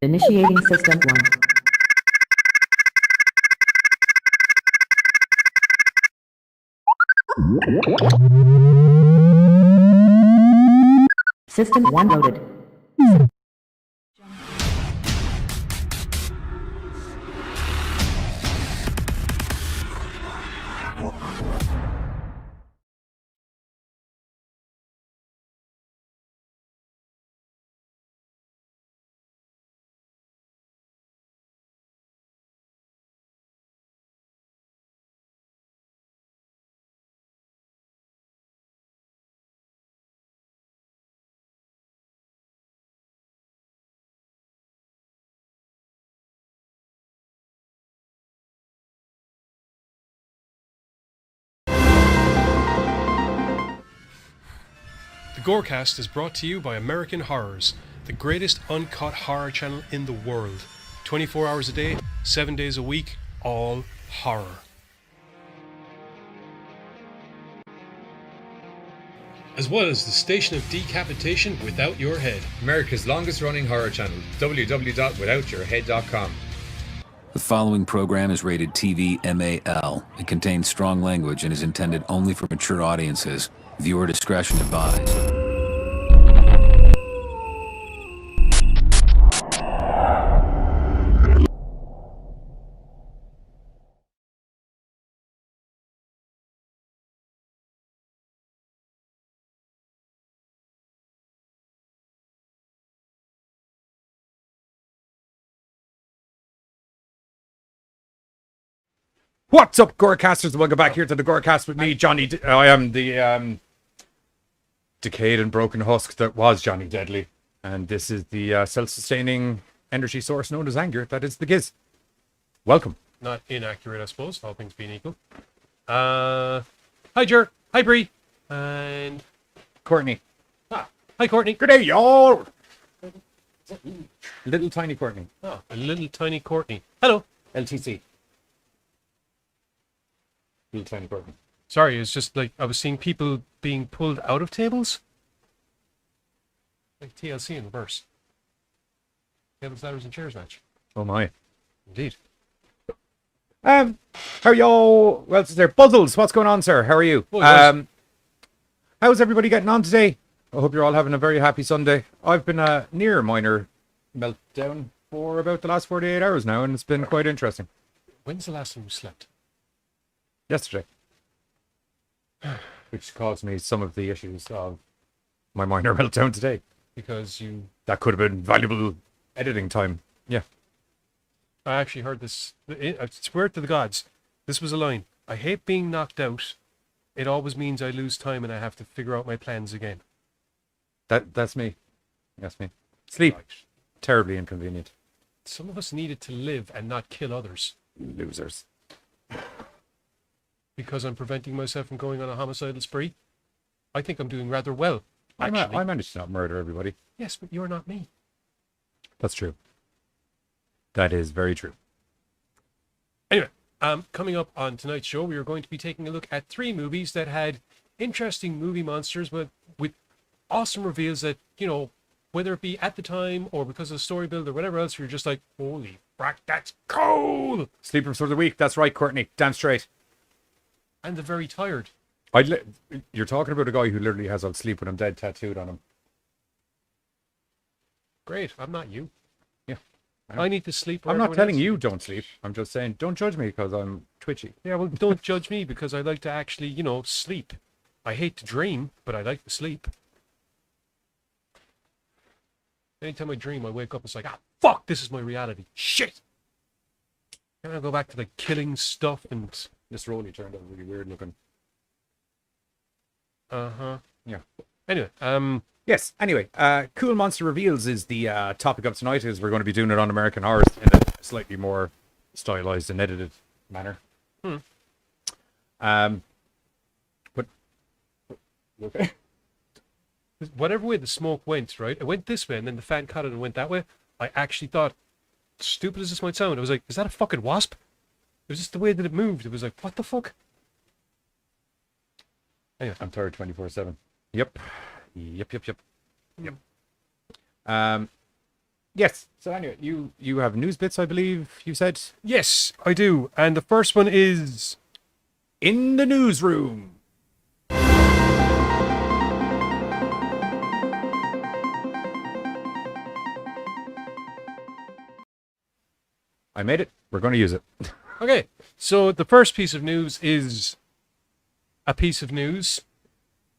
Initiating System 1. System 1 loaded. The GoreCast is brought to you by American Horrors, the greatest uncut horror channel in the world. 24 hours a day, 7 days a week, all horror. As well as the station of decapitation without your head. America's longest running horror channel, www.withoutyourhead.com. The following program is rated TV MAL. It contains strong language and is intended only for mature audiences. Viewer discretion advised. What's up, GoreCasters? Welcome back here to the GoreCast with me, Johnny. I am the decayed and broken husk that was Johnny Deadly, and this is the self-sustaining energy source known as anger. That is the Giz. Welcome. Not inaccurate, I suppose, all things being equal. Hi, Jer. Hi, Bree. And Courtney. hi, Courtney. Good day, y'all. Little tiny Courtney. Oh, a little tiny Courtney. Hello. LTC. Little tiny Courtney. Sorry, it's just like I was seeing people being pulled out of tables. Like TLC in reverse. Tables, ladders, and chairs match. Oh my. Indeed. How are y'all? Well, is there Buzzles? What's going on, sir? How are you? Oh, yes. How's everybody getting on today? I hope you're all having a very happy Sunday. I've been near minor meltdown for about the last 48 hours now, and it's been quite interesting. When's the last time you slept? Yesterday. Which caused me some of the issues of my minor meltdown today. Because you... That could have been valuable editing time. Yeah. I actually heard this. I swear to the gods, this was a line. I hate being knocked out. It always means I lose time and I have to figure out my plans again. That's me. That's me. Sleep. Right. Terribly inconvenient. Some of us needed to live and not kill others. Losers. Because I'm preventing myself from going on a homicidal spree. I think I'm doing rather well, actually. I managed to not murder everybody. Yes, but you're not me. That's true. That is very true. Anyway, coming up on tonight's show, we are going to be taking a look at 3 movies that had interesting movie monsters, but with awesome reveals that, you know, whether it be at the time or because of the story build or whatever else, you're just like, holy frack, that's cool! Sleepers for the week. That's right, Courtney. Damn straight. And the very tired. You're talking about a guy who literally has "I'll sleep when I'm dead" tattooed on him. Great, I'm not you. Yeah. I need to sleep. I'm not telling you don't sleep. I'm just saying don't judge me because I'm twitchy. Yeah, well, don't judge me because I like to actually, you know, sleep. I hate to dream, but I like to sleep. Anytime I dream, I wake up, it's like, fuck, this is my reality. Shit! Can I go back to the killing stuff and... This Rolly turned out really weird looking. Uh-huh. Yeah. Anyway, Yes, anyway, Cool Monster Reveals is the topic of tonight, as we're going to be doing it on American Horrors in a slightly more stylized and edited manner. But okay. Whatever way the smoke went, right? It went this way, and then the fan caught it and went that way. I actually thought, stupid as this might sound, I was like, is that a fucking wasp? It was just the way that it moved. It was like, what the fuck? Anyway. I'm tired 24/7. Yep. Yes. So anyway, you have news bits, I believe you said. Yes, I do. And the first one is In the newsroom. I made it. We're going to use it. okay. So the first piece of news is a piece of news.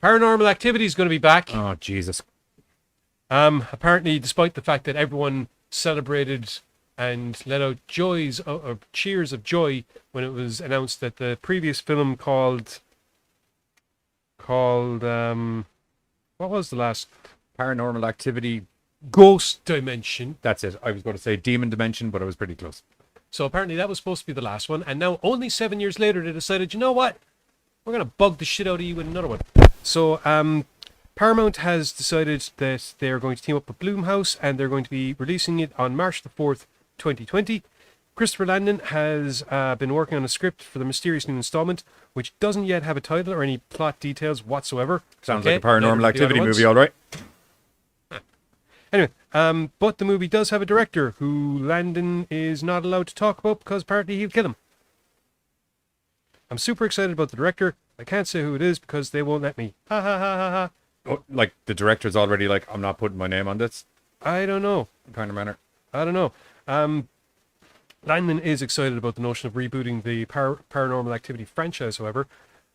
Paranormal Activity is going to be back. Oh, Jesus. Apparently, despite the fact that everyone celebrated and let out joys or cheers of joy when it was announced that the previous film called what was the last Paranormal Activity. Ghost Dimension. That's it. I was going to say Demon Dimension, but I was pretty close. So apparently that was supposed to be the last one, and now only 7 years later they decided, you know what? We're gonna bug the shit out of you with another one. So Paramount has decided that they're going to team up with Blumhouse, and they're going to be releasing it on March the 4th, 2020. Christopher Landon has been working on a script for the mysterious new installment, which doesn't yet have a title or any plot details whatsoever. Sounds like a Paranormal Activity movie, all right. Anyway, but the movie does have a director who Landon is not allowed to talk about because apparently he'll kill him. I'm super excited about the director. I can't say who it is because they won't let me. Ha ha ha ha ha. Oh, like the director's already like, I'm not putting my name on this I don't know. kind of manner. I don't know. Landon is excited about the notion of rebooting the Paranormal Activity franchise, however.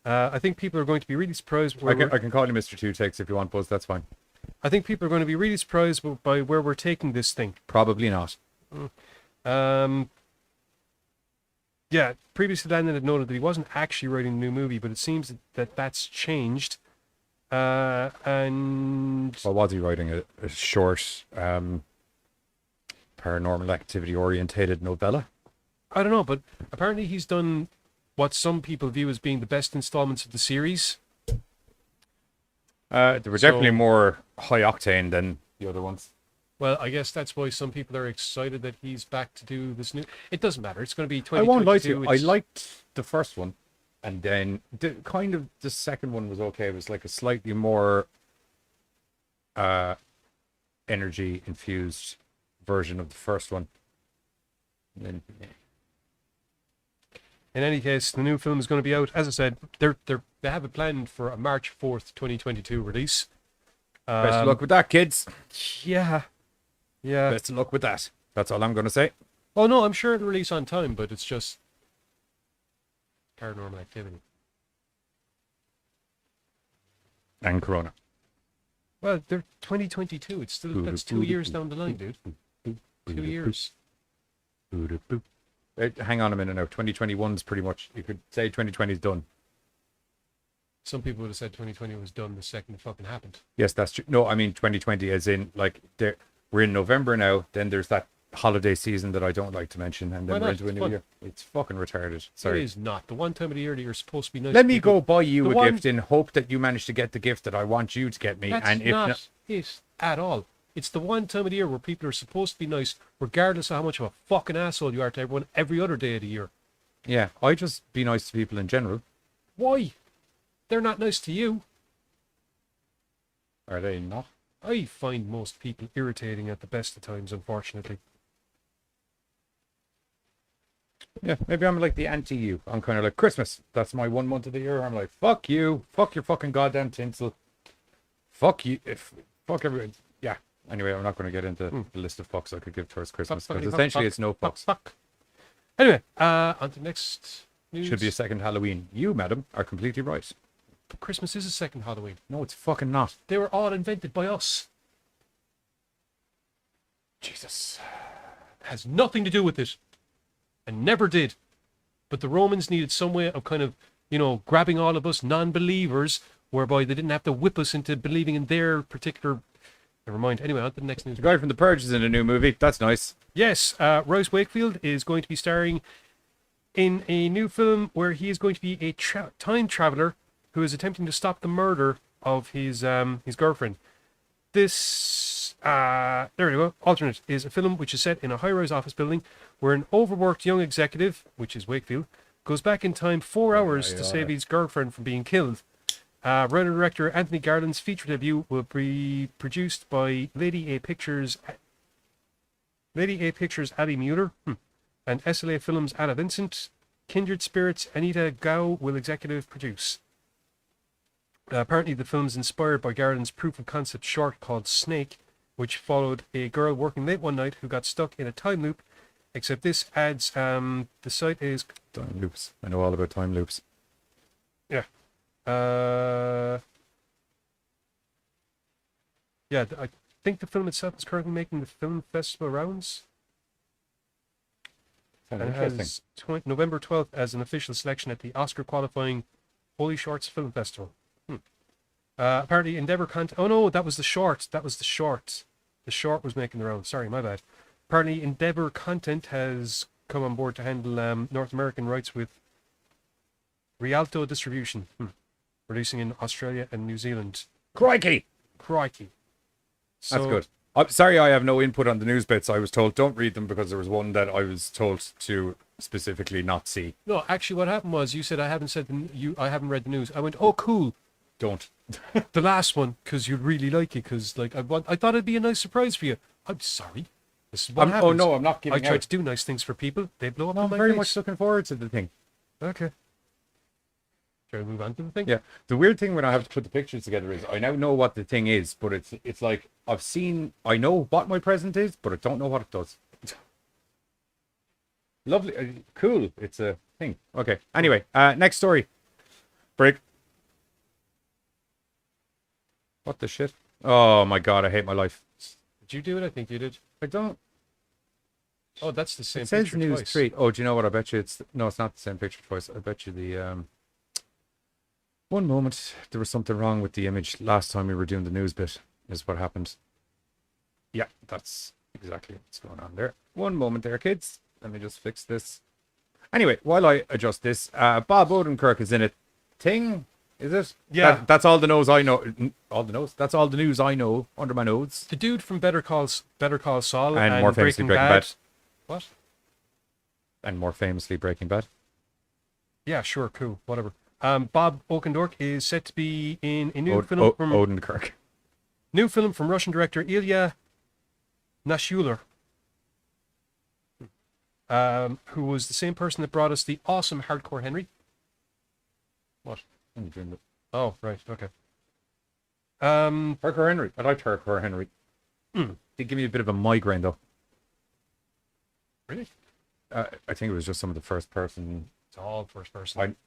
I think people are going to be really surprised. I can call you Mr. Two Takes if you want, Buzz. That's fine. I think people are going to be really surprised by where we're taking this thing. Probably not. Yeah, previously Landon had noted that he wasn't actually writing a new movie, but it seems that that's changed. And Well, was he writing a short Paranormal Activity orientated novella? I don't know, but apparently he's done what some people view as being the best installments of the series. They were definitely more high octane than the other ones. Well, I guess that's why some people are excited that he's back to do this new. It doesn't matter. It's going to be 2022. I won't lie to you. I liked the first one, and then the second one was okay. It was like a slightly more energy infused version of the first one. And then, In any case, the new film is going to be out. As I said, they have it planned for a March 4th, 2022 release. best of luck with that, kids. Yeah. Yeah. Best of luck with that. That's all I'm going to say. Oh, no, I'm sure it'll release on time, but it's just Paranormal Activity. And Corona. Well, they're 2022. It's still, that's 2 years down the line, dude. 2 years. Hang on a minute now. 2021 is pretty much, you could say 2020 is done. Some people would have said 2020 was done the second it fucking happened. Yes, that's true. No, I mean 2020 as in, like, we're in November now. Then there's that holiday season that I don't like to mention. And Why then we're not? into a It's new fun. year. It's fucking retarded. It Sorry. is not. The one time of the year that you're supposed to be nice Let to me people. go buy you The a one- gift in hope that you manage to get the gift that I want you to get me. That's And if not it at all. It's the one time of the year where people are supposed to be nice, regardless of how much of a fucking asshole you are to everyone every other day of the year. yeah, I just be nice to people in general. Why? They're not nice to you. Are they not? I find most people irritating at the best of times, unfortunately. Yeah, maybe I'm like the anti-you. I'm kind of like Christmas. That's my 1 month of the year. I'm like, fuck you. Fuck your fucking goddamn tinsel. Fuck you. Fuck everyone. Yeah. Anyway, I'm not going to get into the list of fucks I could give towards Christmas. Fuck, Because fuck, essentially fuck, it's no fuck, fucks. fuck. Anyway, on to the next news. Should be a second Halloween. You, madam, are completely right. But Christmas is a second Halloween. No, it's fucking not. They were all invented by us. Jesus. Has nothing to do with it. And never did. But the Romans needed some way of kind of, grabbing all of us non-believers, whereby they didn't have to whip us into believing in their particular... Never mind. Anyway, on to the next news. The guy from The Purge is in a new movie. That's nice. Yes, Royce Wakefield is going to be starring in a new film where he is going to be a time traveler who is attempting to stop the murder of his girlfriend. This, there we go, Alternate is a film which is set in a high-rise office building where an overworked young executive, which is Wakefield, goes back in time 4 hours to save his girlfriend from being killed. Writer-director Anthony Garland's feature debut will be produced by Lady A Pictures Lady A Pictures' Ali Mueller, and SLA Films' Anna Vincent. Kindred Spirits' Anita Gao will executive produce. Apparently, the film's inspired by Garland's proof-of-concept short called Snake, which followed a girl working late one night who got stuck in a time loop, except this adds, the site is... Time loops. I know all about time loops. Yeah. I think the film itself is currently making the film festival rounds. Sounds And it interesting. has November 12th as an official selection at the Oscar qualifying Holy Shorts Film Festival. Apparently Endeavour Content... Oh no, that was the short. That was the short. The short was making the rounds. Sorry, my bad. Apparently Endeavour Content has come on board to handle North American rights with Rialto Distribution. Releasing in Australia and New Zealand. Crikey! Crikey. That's good. I'm sorry I have no input on the news bits. I was told don't read them because there was one that I was told to specifically not see. No, actually what happened was you said I haven't read the news. I went, oh cool. Don't. The last one, because you'd really like it, because like I thought it'd be a nice surprise for you. I'm sorry. This is what happens. Oh no, I'm not giving I try out. to do nice things for people. They blow up No, in I'm my very face. much looking forward to the thing. Okay. Shall we move on to the thing? Yeah. The weird thing when I have to put the pictures together is I now know what the thing is, but it's like I know what my present is, but I don't know what it does. Lovely. Cool. It's a thing. Okay. Anyway, next story. Break. What the shit? Oh my god, I hate my life. Did you do it? I think you did. I don't. Oh, that's the same It says picture news twice. 3. Oh, do you know what? I bet you it's not the same picture twice. I bet you the one moment there was something wrong with the image last time we were doing the news bit is what happened. Yeah, that's exactly what's going on there. One moment there, kids. Let me just fix this. Anyway, while I adjust this, Bob Odenkirk is in a thing. Is it? Yeah. That's all the news I know. All the news. That's all the news I know under my nose. The dude from Better Call Saul And more famously Breaking Bad. What? And more famously Breaking Bad. Yeah, sure, cool, whatever. Bob Odenkirk is set to be in a new film from Odenkirk. New film from Russian director Ilya Nashuler, who was the same person that brought us the awesome Hardcore Henry. What? I'm doing it. Oh, right, okay. Hardcore Henry. I liked Hardcore Henry. Did give me a bit of a migraine though. Really? I think it was just some of the first person. It's all first person.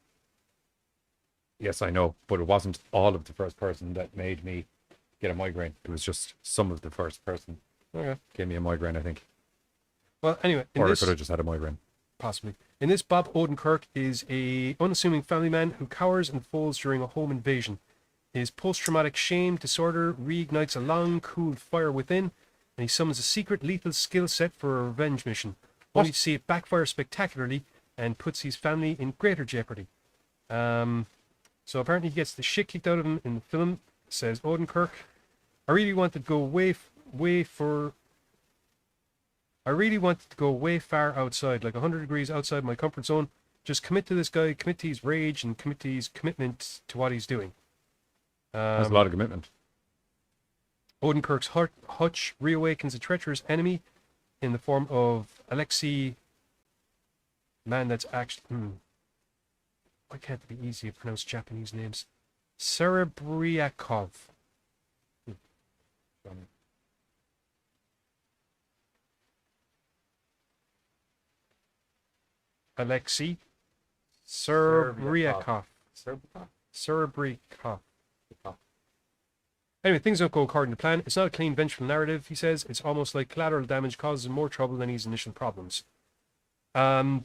Yes, I know, but it wasn't all of the first person that made me get a migraine. It was just some of the first person Okay. gave me a migraine, I think. Well, anyway, Or I could have just had a migraine. possibly. In this, Bob Odenkirk is a unassuming family man who cowers and folds during a home invasion. His post-traumatic shame disorder reignites a long, cool fire within, and he summons a secret lethal skill set for a revenge mission, only to see it backfire spectacularly and puts his family in greater jeopardy. So apparently he gets the shit kicked out of him in the film, says Odenkirk. I really wanted to go way far outside, like 100 degrees outside my comfort zone. Just commit to this guy, commit to his rage, and commit to his commitment to what he's doing. That's a lot of commitment. Odenkirk's hutch reawakens a treacherous enemy in the form of Alexei. Man, that's actually... Why can't it be easy to pronounce Japanese names? Serebriakov. Alexei Serebriakov. Serebriakov. Anyway, things don't go according to plan. It's not a clean, vengeful narrative, he says. It's almost like collateral damage causes him more trouble than his initial problems. And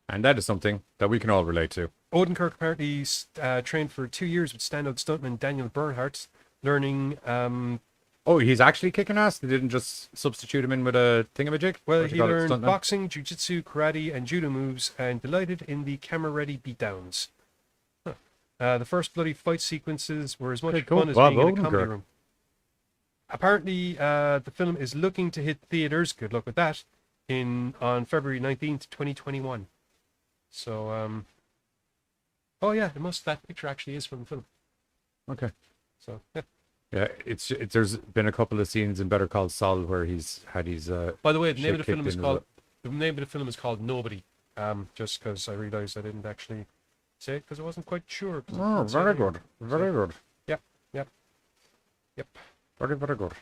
that is something that we can all relate to. Odenkirk apparently trained for 2 years with standout stuntman Daniel Bernhardt, learning... Oh, he's actually kicking ass? They didn't just substitute him in with a thingamajig? Well, What do he you call it, learned stuntman? boxing, jiu-jitsu, karate, and judo moves, and delighted in the camera-ready beatdowns. The first bloody fight sequences were as much Pretty cool. fun as Bob being in a comedy Odenkirk. room. Apparently, the film is looking to hit theaters, good luck with that, on February 19th, 2021. So, oh yeah, that picture actually is from the film. Okay. So, yeah. Yeah, there's been a couple of scenes in Better Call Saul where he's had his. By the way, the name of shit the film kicked is in as called the name of the film is called Nobody. Just because I realised I didn't actually say it because I wasn't quite sure. well. Oh, very good, very good. Yep, yep, yep. Very, very good.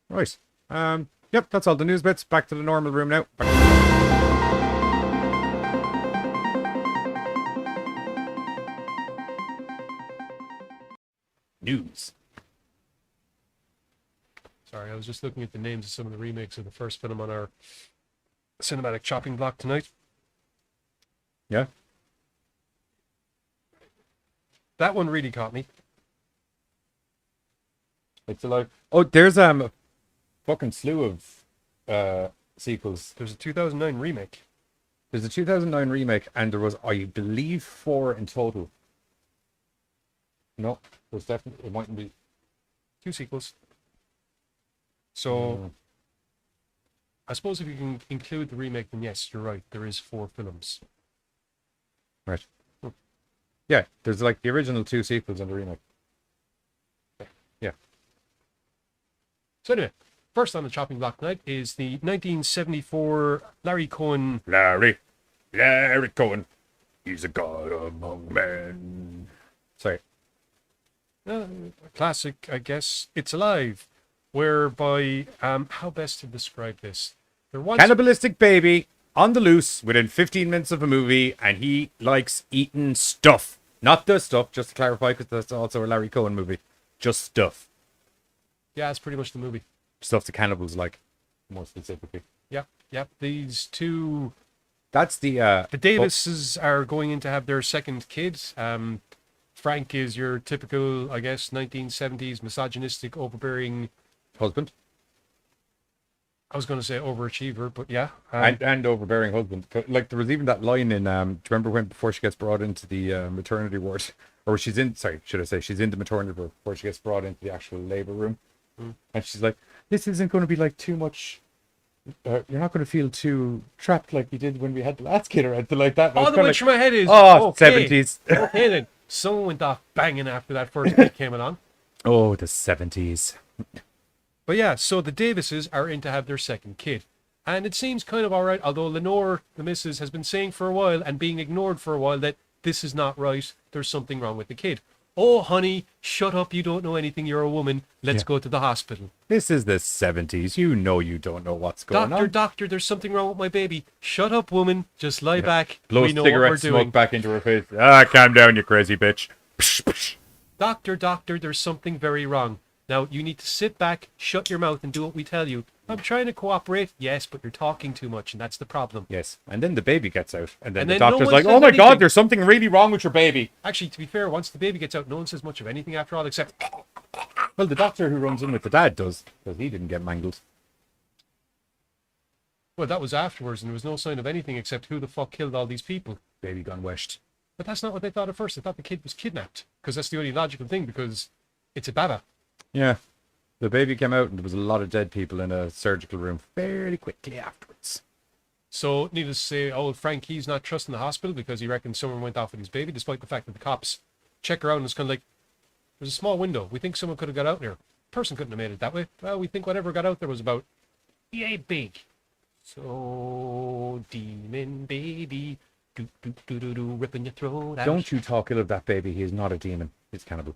Right. Yep, that's all the news bits. Back to the normal room now. News. Sorry, I was just looking at the names of some of the remakes of the first film on our cinematic chopping block tonight. Yeah. That one really caught me. It's like, oh, there's a fucking slew of sequels. There's a 2009 remake. There's a 2009 remake, and there was, I believe, 4 in total. No, there's definitely, it mightn't be 2 sequels. So, I suppose if you can include the remake, then yes, you're right. There is 4 films. right. Yeah, there's like the original 2 sequels and the remake. Yeah. So anyway, first on the chopping block tonight is the 1974 Larry Cohen. Larry Cohen. He's a god among men. Sorry. Classic, I guess. It's Alive, whereby how best to describe this? There once Cannibalistic baby on the loose within 15 minutes of a movie, and he likes eating stuff. Not the stuff, just to clarify, because that's also a Larry Cohen movie. Just stuff. Yeah, it's pretty much the movie. Stuff the cannibals like, more specifically. Yep, yep. These two, That's the Davises are going in to have their second kid. Frank is your typical, I guess, 1970s misogynistic, overbearing. husband. I was going to say overachiever, but yeah. And overbearing husband. Like, there was even that line in, do you remember when, before she gets brought into the maternity ward, or she's in, sorry, should I say, she's in the maternity ward before she gets brought into the actual labor room. And she's like, this isn't going to be like too much, you're not going to feel too trapped like you did when we had the last kid or anything like that. All the way through my head is, oh, okay, 70s. okay then. Someone went off banging after that first kid came along. Oh, the 70s. But yeah, so the Davises are in to have their second kid. And it seems kind of all right, although Lenore, the missus, has been saying for a while and being ignored for a while that this is not right, there's something wrong with the kid. Oh, honey, shut up, you don't know anything, you're a woman, let's go to the hospital. This is the 70s. You know you don't know what's going on. Doctor, there's something wrong with my baby. Shut up, woman, just lie back, Blow we know what we're cigarette doing. smoke back into her face. Ah, calm down, you crazy bitch. Psh, psh. Doctor, there's something very wrong. Now, you need to sit back, shut your mouth, and do what we tell you. I'm trying to cooperate, yes, but you're talking too much, and that's the problem. Yes, and then the baby gets out, and then the then no doctor's one like, says "Oh my anything. God, there's something really wrong with your baby." Actually, to be fair, once the baby gets out, no one says much of anything after all, except... Well, the doctor who runs in with the dad does, because he didn't get mangled. Well, that was afterwards, and there was no sign of anything except who the fuck killed all these people. Baby gone west. But that's not what they thought at first. They thought the kid was kidnapped, because that's the only logical thing, because it's a baba. Yeah, the baby came out, and there was a lot of dead people in a surgical room fairly quickly afterwards. So, needless to say, old Frank, he's not trusting the hospital because he reckons someone went off with his baby, despite the fact that the cops check around and it's kind of like, there's a small window. We think someone could have got out there. Person couldn't have made it that way. Well, we think whatever got out there was about yay big. So, demon baby, ripping your throat out. Don't you talk ill of that baby. He is not a demon. He's a cannibal.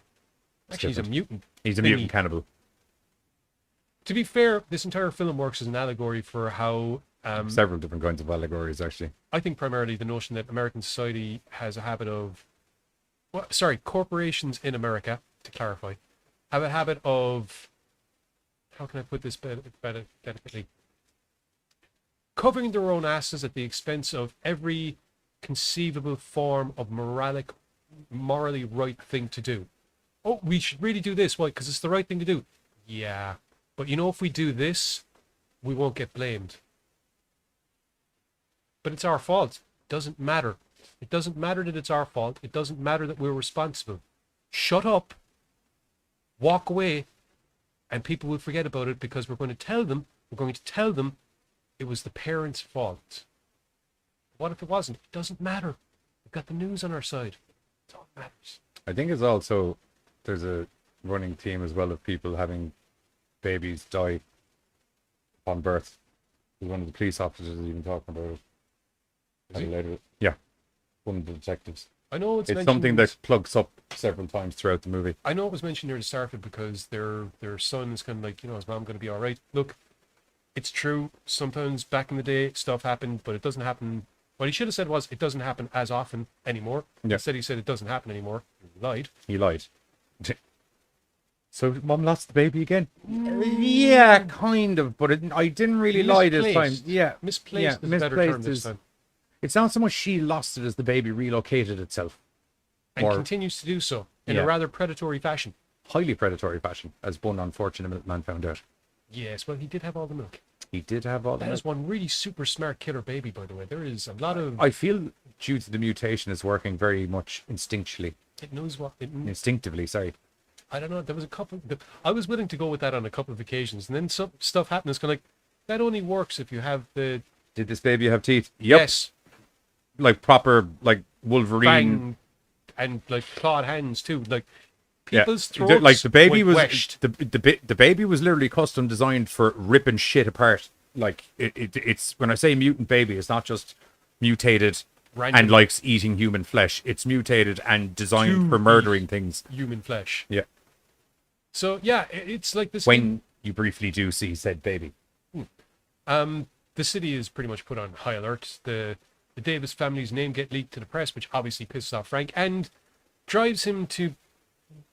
Actually, he's a mutant. He's a thingy. mutant cannibal. To be fair, this entire film works as an allegory for how... Several different kinds of allegories, actually. I think primarily the notion that American society has a habit of... corporations in America, to clarify, have a habit of... How can I put this better delicately? Covering their own asses at the expense of every conceivable form of morally right thing to do. Oh, we should really do this. Why? Because it's the right thing to do. Yeah. But you know, if we do this, we won't get blamed. But it's our fault. It doesn't matter. It doesn't matter that it's our fault. It doesn't matter that we're responsible. Shut up. Walk away. And people will forget about it because we're going to tell them it was the parents' fault. What if it wasn't? It doesn't matter. We've got the news on our side. That's all that matters. I think it's also, there's a running theme as well of people having babies die upon birth. One of the police officers is even talking about it. Is he? Later. Yeah, one of the detectives. I know it's It's mentioned, something that plugs up several times throughout the movie. I know it was mentioned near the start of it because their son is kind of like, is mom going to be all right? Look, it's true. Sometimes back in the day, stuff happened, but it doesn't happen. What he should have said was, it doesn't happen as often anymore. Yeah. Instead, he said it doesn't happen anymore. He lied. He lied. So mom lost the baby again? Yeah, kind of, but I didn't really lie this time. Misplaced. Yeah, Misplaced is a better misplaced term this is- time. It's not so much she lost it as the baby relocated itself. And Or continues to do so in Yeah. a rather predatory fashion. highly predatory fashion, as one unfortunate man found out. Yes, well, he did have all the milk. He did have all That that. is one really super smart killer baby, by the way. There is a lot of... I feel due to the mutation is working very much instinctually. It knows what... Instinctively, sorry. I don't know. There was a couple... I was willing to go with that on a couple of occasions. And then some stuff happened. It's kind of like, that only works if you have the... Did this baby have teeth? Yep. Yes. Like proper, like Wolverine. Bang. And like clawed hands too. Like people's Yeah. throats Like the baby went was wetched. the baby was literally custom designed for ripping shit apart. Like it's when I say mutant baby, it's not just mutated Random. and likes eating human flesh. It's mutated and designed To for murdering things. Human flesh. Yeah. So yeah, it's like this. When you briefly do see said baby. The city is pretty much put on high alert. The Davis family's name get leaked to the press, which obviously pisses off Frank and drives him to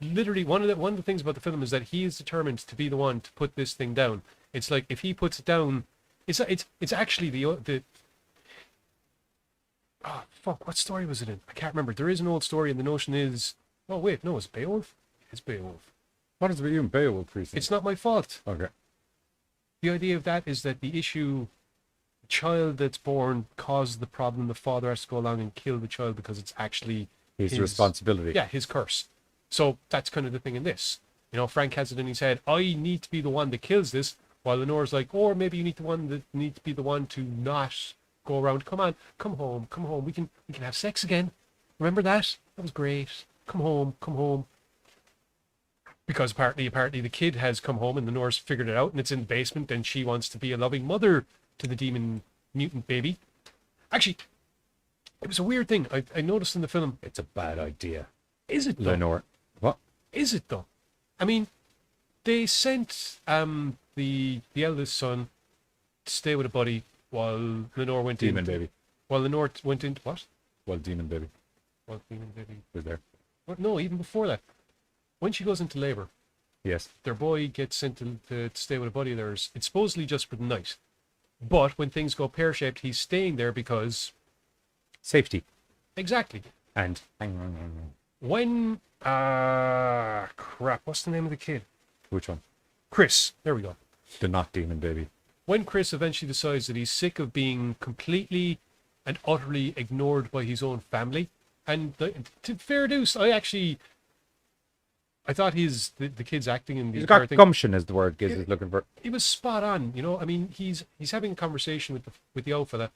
literally one of the things about the film is that he is determined to be the one to put this thing down. It's like if he puts it down, it's actually the oh fuck, what story was it in? I can't remember. There is an old story, and the notion is, oh wait, no, it's Beowulf. It's Beowulf. What is it with you and Beowulf recently? It's not my fault. Okay. The idea of that is that the issue, the child that's born causes the problem. The father has to go along and kill the child because it's actually His responsibility. Yeah, his curse. So that's kind of the thing in this. Frank has it in his head, I need to be the one that kills this, while Lenore's like, or maybe you need to be the one to not go around. Come on, come home. We can have sex again. Remember that? That was great. Come home. Because apparently the kid has come home and Lenore's figured it out and it's in the basement and she wants to be a loving mother to the demon mutant baby. Actually, it was a weird thing I noticed in the film. It's a bad idea. Is it though? Lenore. What? Is it though? I mean, they sent the eldest son to stay with a buddy while Lenore went in. Demon baby. While Lenore went into what? Well, demon baby Well, demon baby. was there. What? No, even before that. When she goes into labor, Yes. their boy gets sent to stay with a buddy of theirs. It's supposedly just for the night. But when things go pear-shaped, he's staying there because... Safety. Exactly. And When... crap. What's the name of the kid? which one? Chris. There we go. The not demon baby. When Chris eventually decides that he's sick of being completely and utterly ignored by his own family, and to fair dues, I thought the kid's acting in the He's entire got thing. gumption is the word Giz is looking for. He was spot on, I mean, he's having a conversation with the old fella,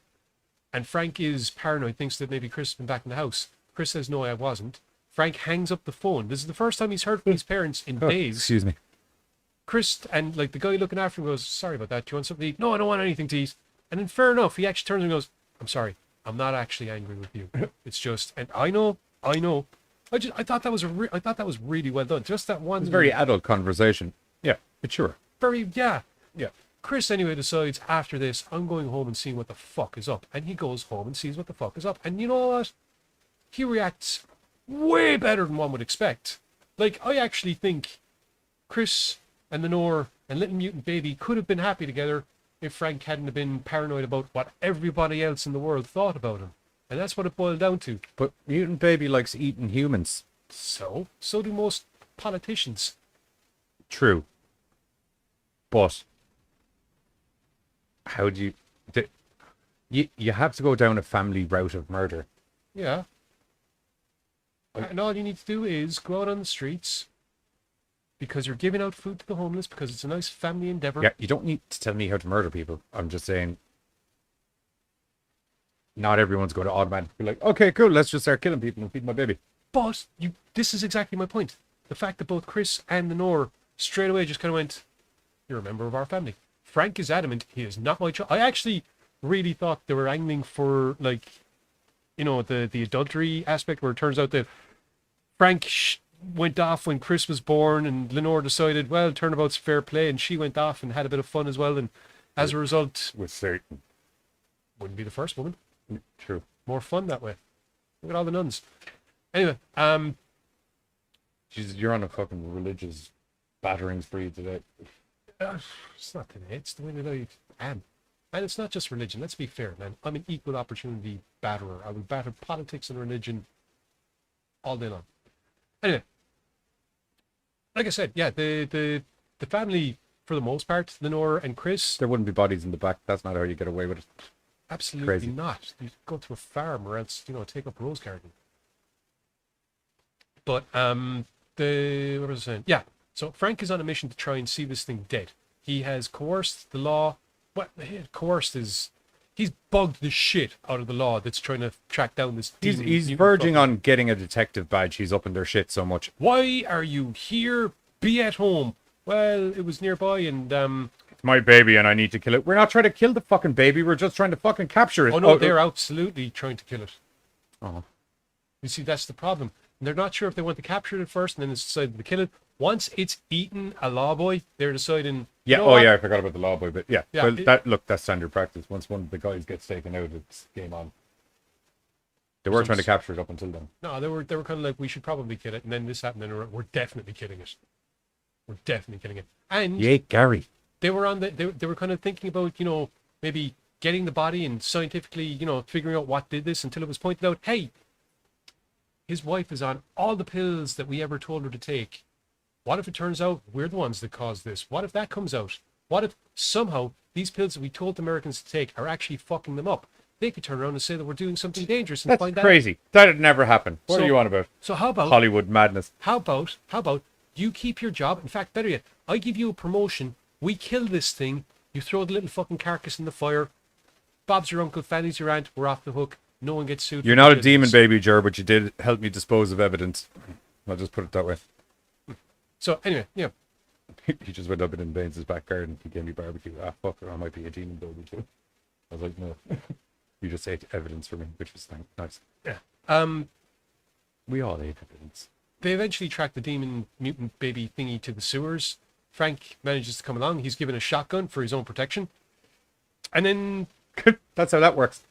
and Frank is paranoid, thinks that maybe Chris has been back in the house. Chris says, no, I wasn't. Frank hangs up the phone. This is the first time he's heard from his parents in days. Excuse me. Chris and like the guy looking after him goes, sorry about that. Do you want something to eat? No, I don't want anything to eat. And then fair enough, he actually turns and goes, I'm sorry. I'm not actually angry with you. It's just, and I know. I thought that was I thought that was really well done. Just that one. It's a very adult conversation. Yeah, mature. yeah. Yeah. Chris anyway decides after this, I'm going home and seeing what the fuck is up. And he goes home and sees what the fuck is up. And you know what? He reacts way better than one would expect. Like, I actually think Chris and Lenore and Little Mutant Baby could have been happy together if Frank hadn't have been paranoid about what everybody else in the world thought about him. And that's what it boiled down to. But mutant baby likes eating humans. So do most politicians. True. But how do you have to go down a family route of murder. Yeah. And all you need to do is go out on the streets because you're giving out food to the homeless because it's a nice family endeavor. Yeah, you don't need to tell me how to murder people. I'm just saying not everyone's going to automatically be like, okay, cool, let's just start killing people and feed my baby. But this is exactly my point. the fact that both Chris and Lenore straight away just kind of went, "You're a member of our family." Frank is adamant he is not my child. I actually really thought they were angling for, like, you know, the adultery aspect, where it turns out that Frank went off when Chris was born, and Lenore decided, well, turnabout's fair play, and she went off and had a bit of fun as well, and as a result, With certain. wouldn't be the first woman. True. More fun that way. Look at all the nuns. Anyway, Jesus, you're on a fucking religious battering spree today. it's not today. It's the way that I am. And it's not just religion. Let's be fair, man. I'm an equal opportunity batterer. I will batter politics and religion all day long. Anyway, like I said, yeah, the family, for the most part, Lenore and Chris, There wouldn't be bodies in the back. That's not how you get away with it. absolutely Crazy. not. You go to a farm or else, you know, take up rose garden. But what was I saying? Yeah. So Frank is on a mission to try and see this thing dead. He has coerced the law. What coerced is, he's bugged the shit out of the law that's trying to track down this demon. He's mutant verging fucker. on getting a detective badge. He's up in their shit so much. Why are you here? Be at home. Well, it was nearby, and It's my baby and I need to kill it. We're not trying to kill the fucking baby. We're just trying to fucking capture it. oh no, they're absolutely trying to kill it. Oh. You see, that's the problem. They're not sure if they want to capture it at first, and then they decided to kill it. Once it's eaten a lawboy, they're deciding. Yeah, you know oh what? yeah, I forgot about the law boy, but yeah. Yeah, Well, that's standard practice. Once one of the guys gets taken out, it's game on. They were trying to capture it up until then. No, they were kind of like, we should probably kill it, and then this happened, and we're definitely killing it. We're definitely killing it. And Yay, Gary. they were on they were kind of thinking about, you know, maybe getting the body and scientifically, you know, figuring out what did this, until it was pointed out, hey, his wife is on all the pills that we ever told her to take. What if it turns out we're the ones that caused this? What if that comes out? What if somehow these pills that we told the Americans to take are actually fucking them up? They could turn around and say that we're doing something dangerous and That's find that. crazy. That'd never happen. What So- are you on about? So how about Hollywood madness. how about you keep your job? In fact, better yet, I give you a promotion. We kill this thing. You throw the little fucking carcass in the fire. Bob's your uncle, Fanny's your aunt. We're off the hook. No one gets sued. You're for not a killing demon this. baby, Jer, but you did help me dispose of evidence. I'll just put it that way. So anyway, yeah. He just went up in Baines' back garden. He gave me barbecue. Ah, fuck, I might be a demon baby too. I was like, no. You just ate evidence for me, which was nice. Yeah. We all ate evidence. They eventually track the demon mutant baby thingy to the sewers. Frank manages to come along. He's given a shotgun for his own protection. And then That's how that works.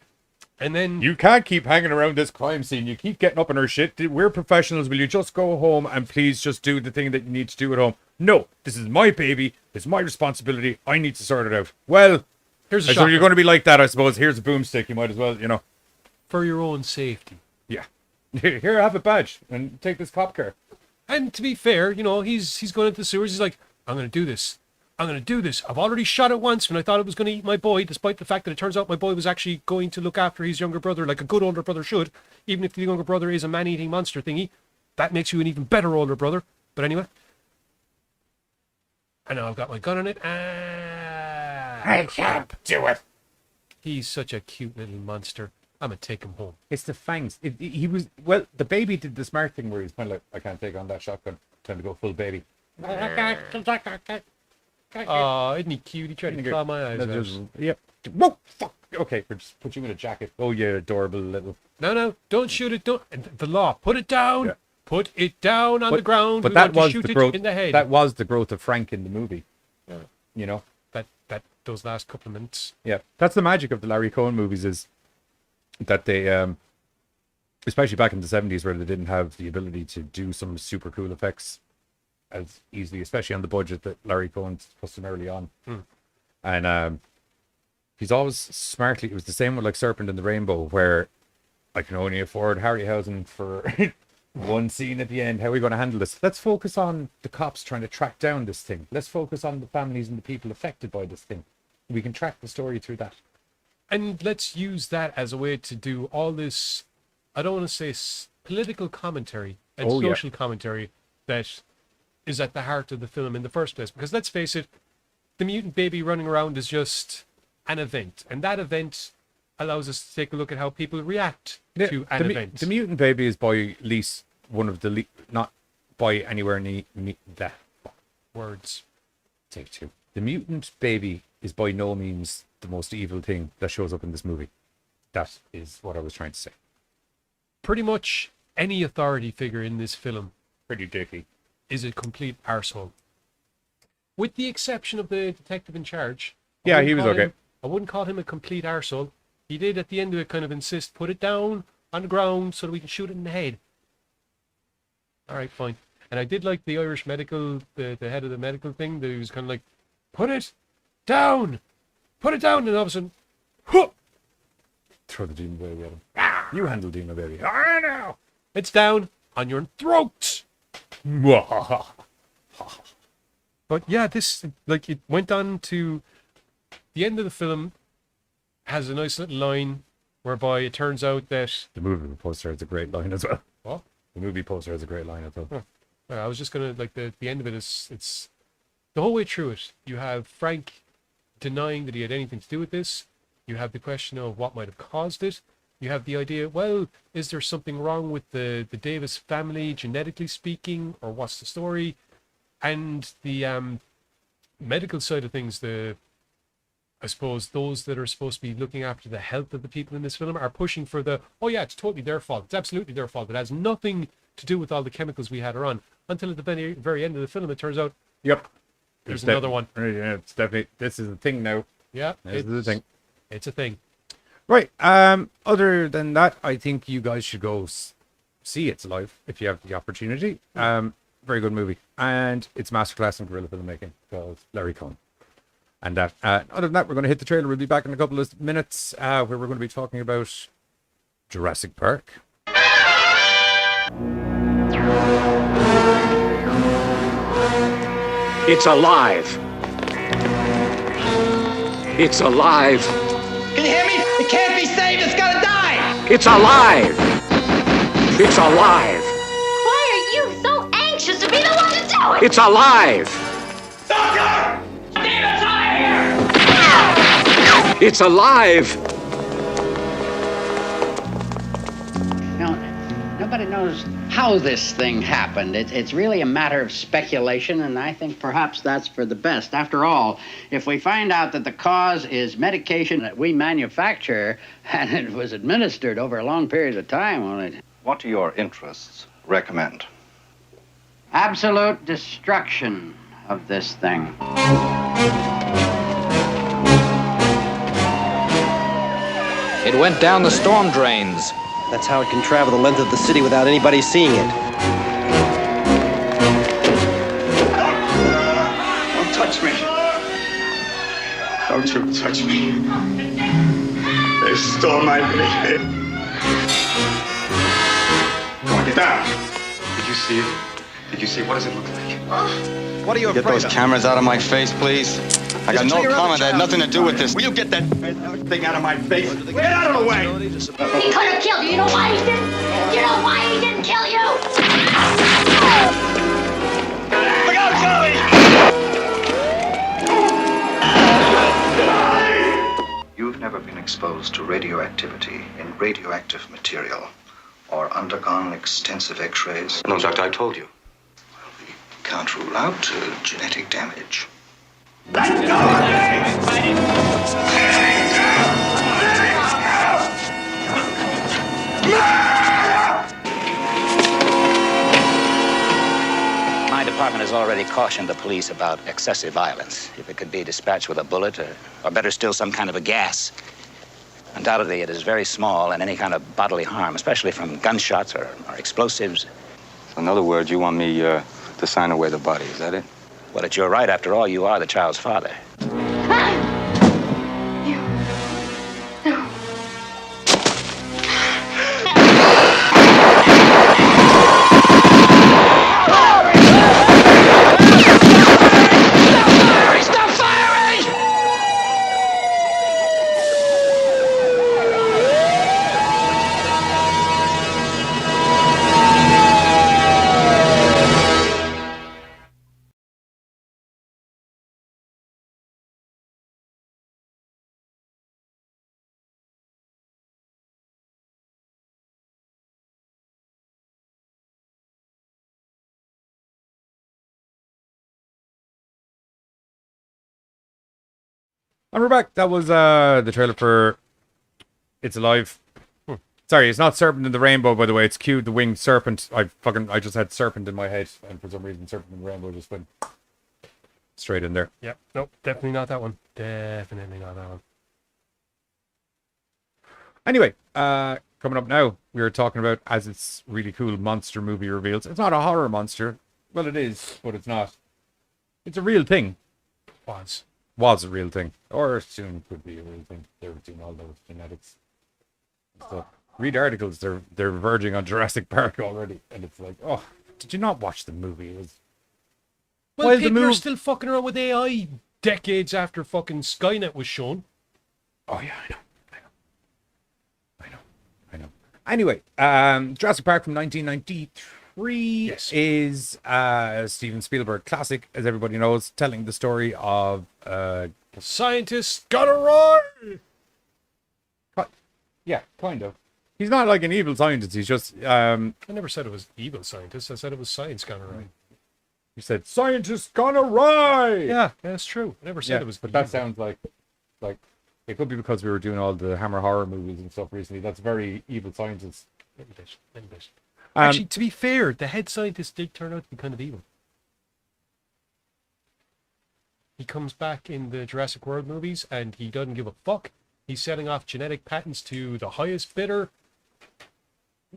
And You can't keep hanging around this crime scene. You keep getting up in our shit. We're professionals. Will you just go home and please just do the thing that you need to do at home? No, this is my baby. It's my responsibility. I need to sort it out. Well, here's a so shotgun you're going to be like that, I suppose. Here's a boomstick. You might as well, you know. for your own safety. Yeah. Here, have a badge and take this cop car. And to be fair, you know, he's going into the sewers. He's like, I'm going to do this. I'm going to do this. I've already shot it once when I thought it was going to eat my boy, despite the fact that it turns out my boy was actually going to look after his younger brother like a good older brother should, even if the younger brother is a man-eating monster thingy. That makes you an even better older brother. But anyway. And now I've got my gun on it. I can't do it. He's such a cute little monster. I'm going to take him home. It's the fangs. He was, well, the baby did the smart thing where he's kind of like, I can't take on that shotgun. Time to go full baby. Oh, isn't he cute? He tried to claw my eyes out. Yep. Whoa, fuck. Okay, we'll just put you in a jacket. Oh, you adorable little. No, don't shoot it. Don't. The law. Put it down. Yeah. Put it down on the ground. But We that want to was shoot the it growth. in the head. That was the growth of Frank in the movie. Yeah. You know. That those last couple of minutes. Yeah, that's the magic of the Larry Cohen movies is that they, especially back in the 70s where they didn't have the ability to do some super cool effects as easily, especially on the budget that Larry Cohen's customarily on. And he's always smartly, it was the same with like Serpent and the Rainbow, where I can only afford Harryhausen for one scene at the end. How are we going to handle this? Let's focus on the cops trying to track down this thing. Let's focus on the families and the people affected by this thing. We can track the story through that. And let's use that as a way to do all this, I don't want to say political commentary and Oh, yeah. social commentary that is at the heart of the film in the first place. Because let's face it, the mutant baby running around is just an event. And that event allows us to take a look at how people react to an event. The mutant baby is by least one of the not by anywhere near that. Words. Take two. The mutant baby is by no means the most evil thing that shows up in this movie. That is what I was trying to say. Pretty much any authority figure in this film Pretty dicky. is a complete arsehole. With the exception of the detective in charge. Yeah, he was okay. I wouldn't call him a complete arsehole. He did at the end of it kind of insist, put it down on the ground so that we can shoot it in the head. All right, fine. And I did like the Irish medical, the head of the medical thing, that he was kind of like, put it down! Put it down! And all of a sudden, huh! Throw the demon baby at him. Ah, you handle demon baby. I know. It's down on your throat! But yeah, this, like, it went on to the end of the film, has a nice little line whereby it turns out that... The movie poster has a great line as well. What? The movie poster has a great line as well. Huh. I was just going to, like, the end of it is, it's... The whole way through it, you have Frank denying that he had anything to do with this. You have the question of what might have caused it. You have the idea, well, is there something wrong with the Davis family, genetically speaking, or what's the story? And the medical side of things, I suppose those that are supposed to be looking after the health of the people in this film are pushing for oh yeah, it's totally their fault. It's absolutely their fault. It has nothing to do with all the chemicals we had her on. Until at the very, very end of the film, it turns out, Yep. there's another one. Yeah, it's definitely, this is a thing now. Yeah, This is a thing. It's a thing. Right. Other than that, I think you guys should go see It's Alive if you have the opportunity. Very good movie. And it's masterclass in guerrilla filmmaking called Larry Cohen. And that, other than that, we're going to hit the trailer. We'll be back in a couple of minutes where we're going to be talking about Jurassic Park. It's alive. It's alive. Can you hear me? It can't be saved. It's gotta die. It's alive. It's alive. Why are you so anxious to be the one to do it? It's alive. Doctor! Demons out of here! It's alive. Now, nobody knows how this thing happened. It's really a matter of speculation, and I think perhaps that's for the best. After all, if we find out that the cause is medication that we manufacture and it was administered over a long period of time, well, What do your interests recommend? absolute destruction of this thing. It went down the storm drains. That's how it can travel the length of the city without anybody seeing it. Don't touch me. Don't you touch me. They stole my baby. Come on, get down. Did you see it? Did you see it? What does it look like? What are you Get afraid those of? cameras out of my face, please. I got no comment. That had nothing to do with this. Will you get that thing out of my face? Get out of the way. He could have killed you. You know why he didn't? You know why he didn't kill you? Look out, Charlie! You've never been exposed to radioactivity in radioactive material or undergone extensive x-rays? No, Doctor, I told you. Well, we can't rule out genetic damage. Let go! My department has already cautioned the police about excessive violence. If it could be dispatched with a bullet, or better still, some kind of a gas. Undoubtedly, it is very small, and any kind of bodily harm, especially from gunshots or explosives. So in other words, you want me to sign away the body, is that it? Well, it's your right. After all, you are the child's father. And we're back. That was the trailer for It's Alive. Sorry, it's not Serpent in the Rainbow, by the way. It's Q, the winged serpent. I just had serpent in my head, and for some reason, Serpent in the Rainbow just went straight in there. Yep. Nope. Definitely not that one. Definitely not that one. Anyway, coming up now, we were talking about, as it's really cool, monster movie reveals. It's not a horror monster. Well, it is, but it's not. It's a real thing. Was a real thing. Or soon could be a real thing. They're doing all those genetics and stuff. Read articles, they're verging on Jurassic Park already. And it's like, oh, did you not watch the movie? It was... Well, people are still fucking around with AI decades after fucking Skynet was shown. Oh, yeah, I know. Anyway, Jurassic Park from 1993 is Steven Spielberg classic, as everybody knows, telling the story of... the scientist got awry! Yeah, kind of. He's not like an evil scientist, he's just... I never said it was evil scientist, I said it was science gone awry. You said, scientist gone awry! Yeah, that's true. I never said it was but evil. that sounds like... It could be because we were doing all the Hammer horror movies and stuff recently. That's very evil scientist. Little bit. Actually, to be fair, the head scientist did turn out to be kind of evil. He comes back in the Jurassic World movies and he doesn't give a fuck. He's selling off genetic patents to the highest bidder.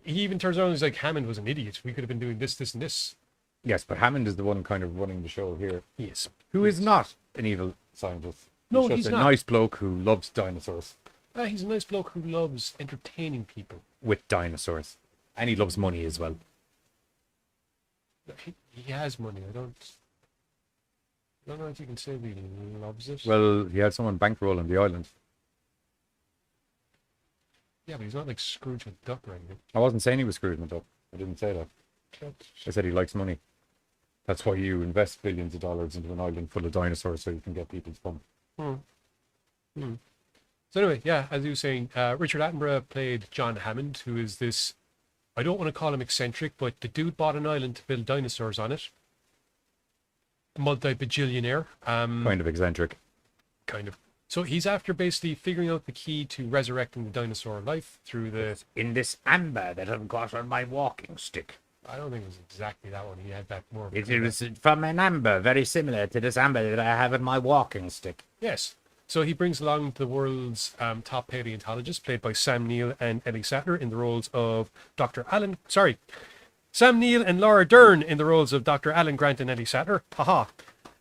He even turns around and he's like, Hammond was an idiot. We could have been doing this, this, and this. Yes, but Hammond is the one kind of running the show here. He is. Who is not an evil scientist. No, he's he's just a not. nice bloke who loves dinosaurs. He's a nice bloke who loves entertaining people. With dinosaurs. And he loves money as well. He has money. I don't know if you can say that he loves it. Well, he had someone bankroll on the island. Yeah, but he's not like Scrooge McDuck or anything. I wasn't saying he was Scrooge McDuck. I didn't say that. I said he likes money. That's why you invest billions of dollars into an island full of dinosaurs so you can get people's fun. So anyway, yeah, as you were saying, Richard Attenborough played John Hammond, who is this, I don't want to call him eccentric, but the dude bought an island to build dinosaurs on it. Multi-bajillionaire. Kind of eccentric. Kind of. So he's after basically figuring out the key to resurrecting the dinosaur life through the... In this amber that I've got on my walking stick. I don't think it was exactly that one. He had that more... It was from an amber, very similar to this amber that I have in my walking stick. Yes. So he brings along the world's top paleontologist, played by Sam Neill and Ellie Sattler, in the roles of Sam Neill and Laura Dern in the roles of Dr. Alan Grant and Ellie Sattler. Haha.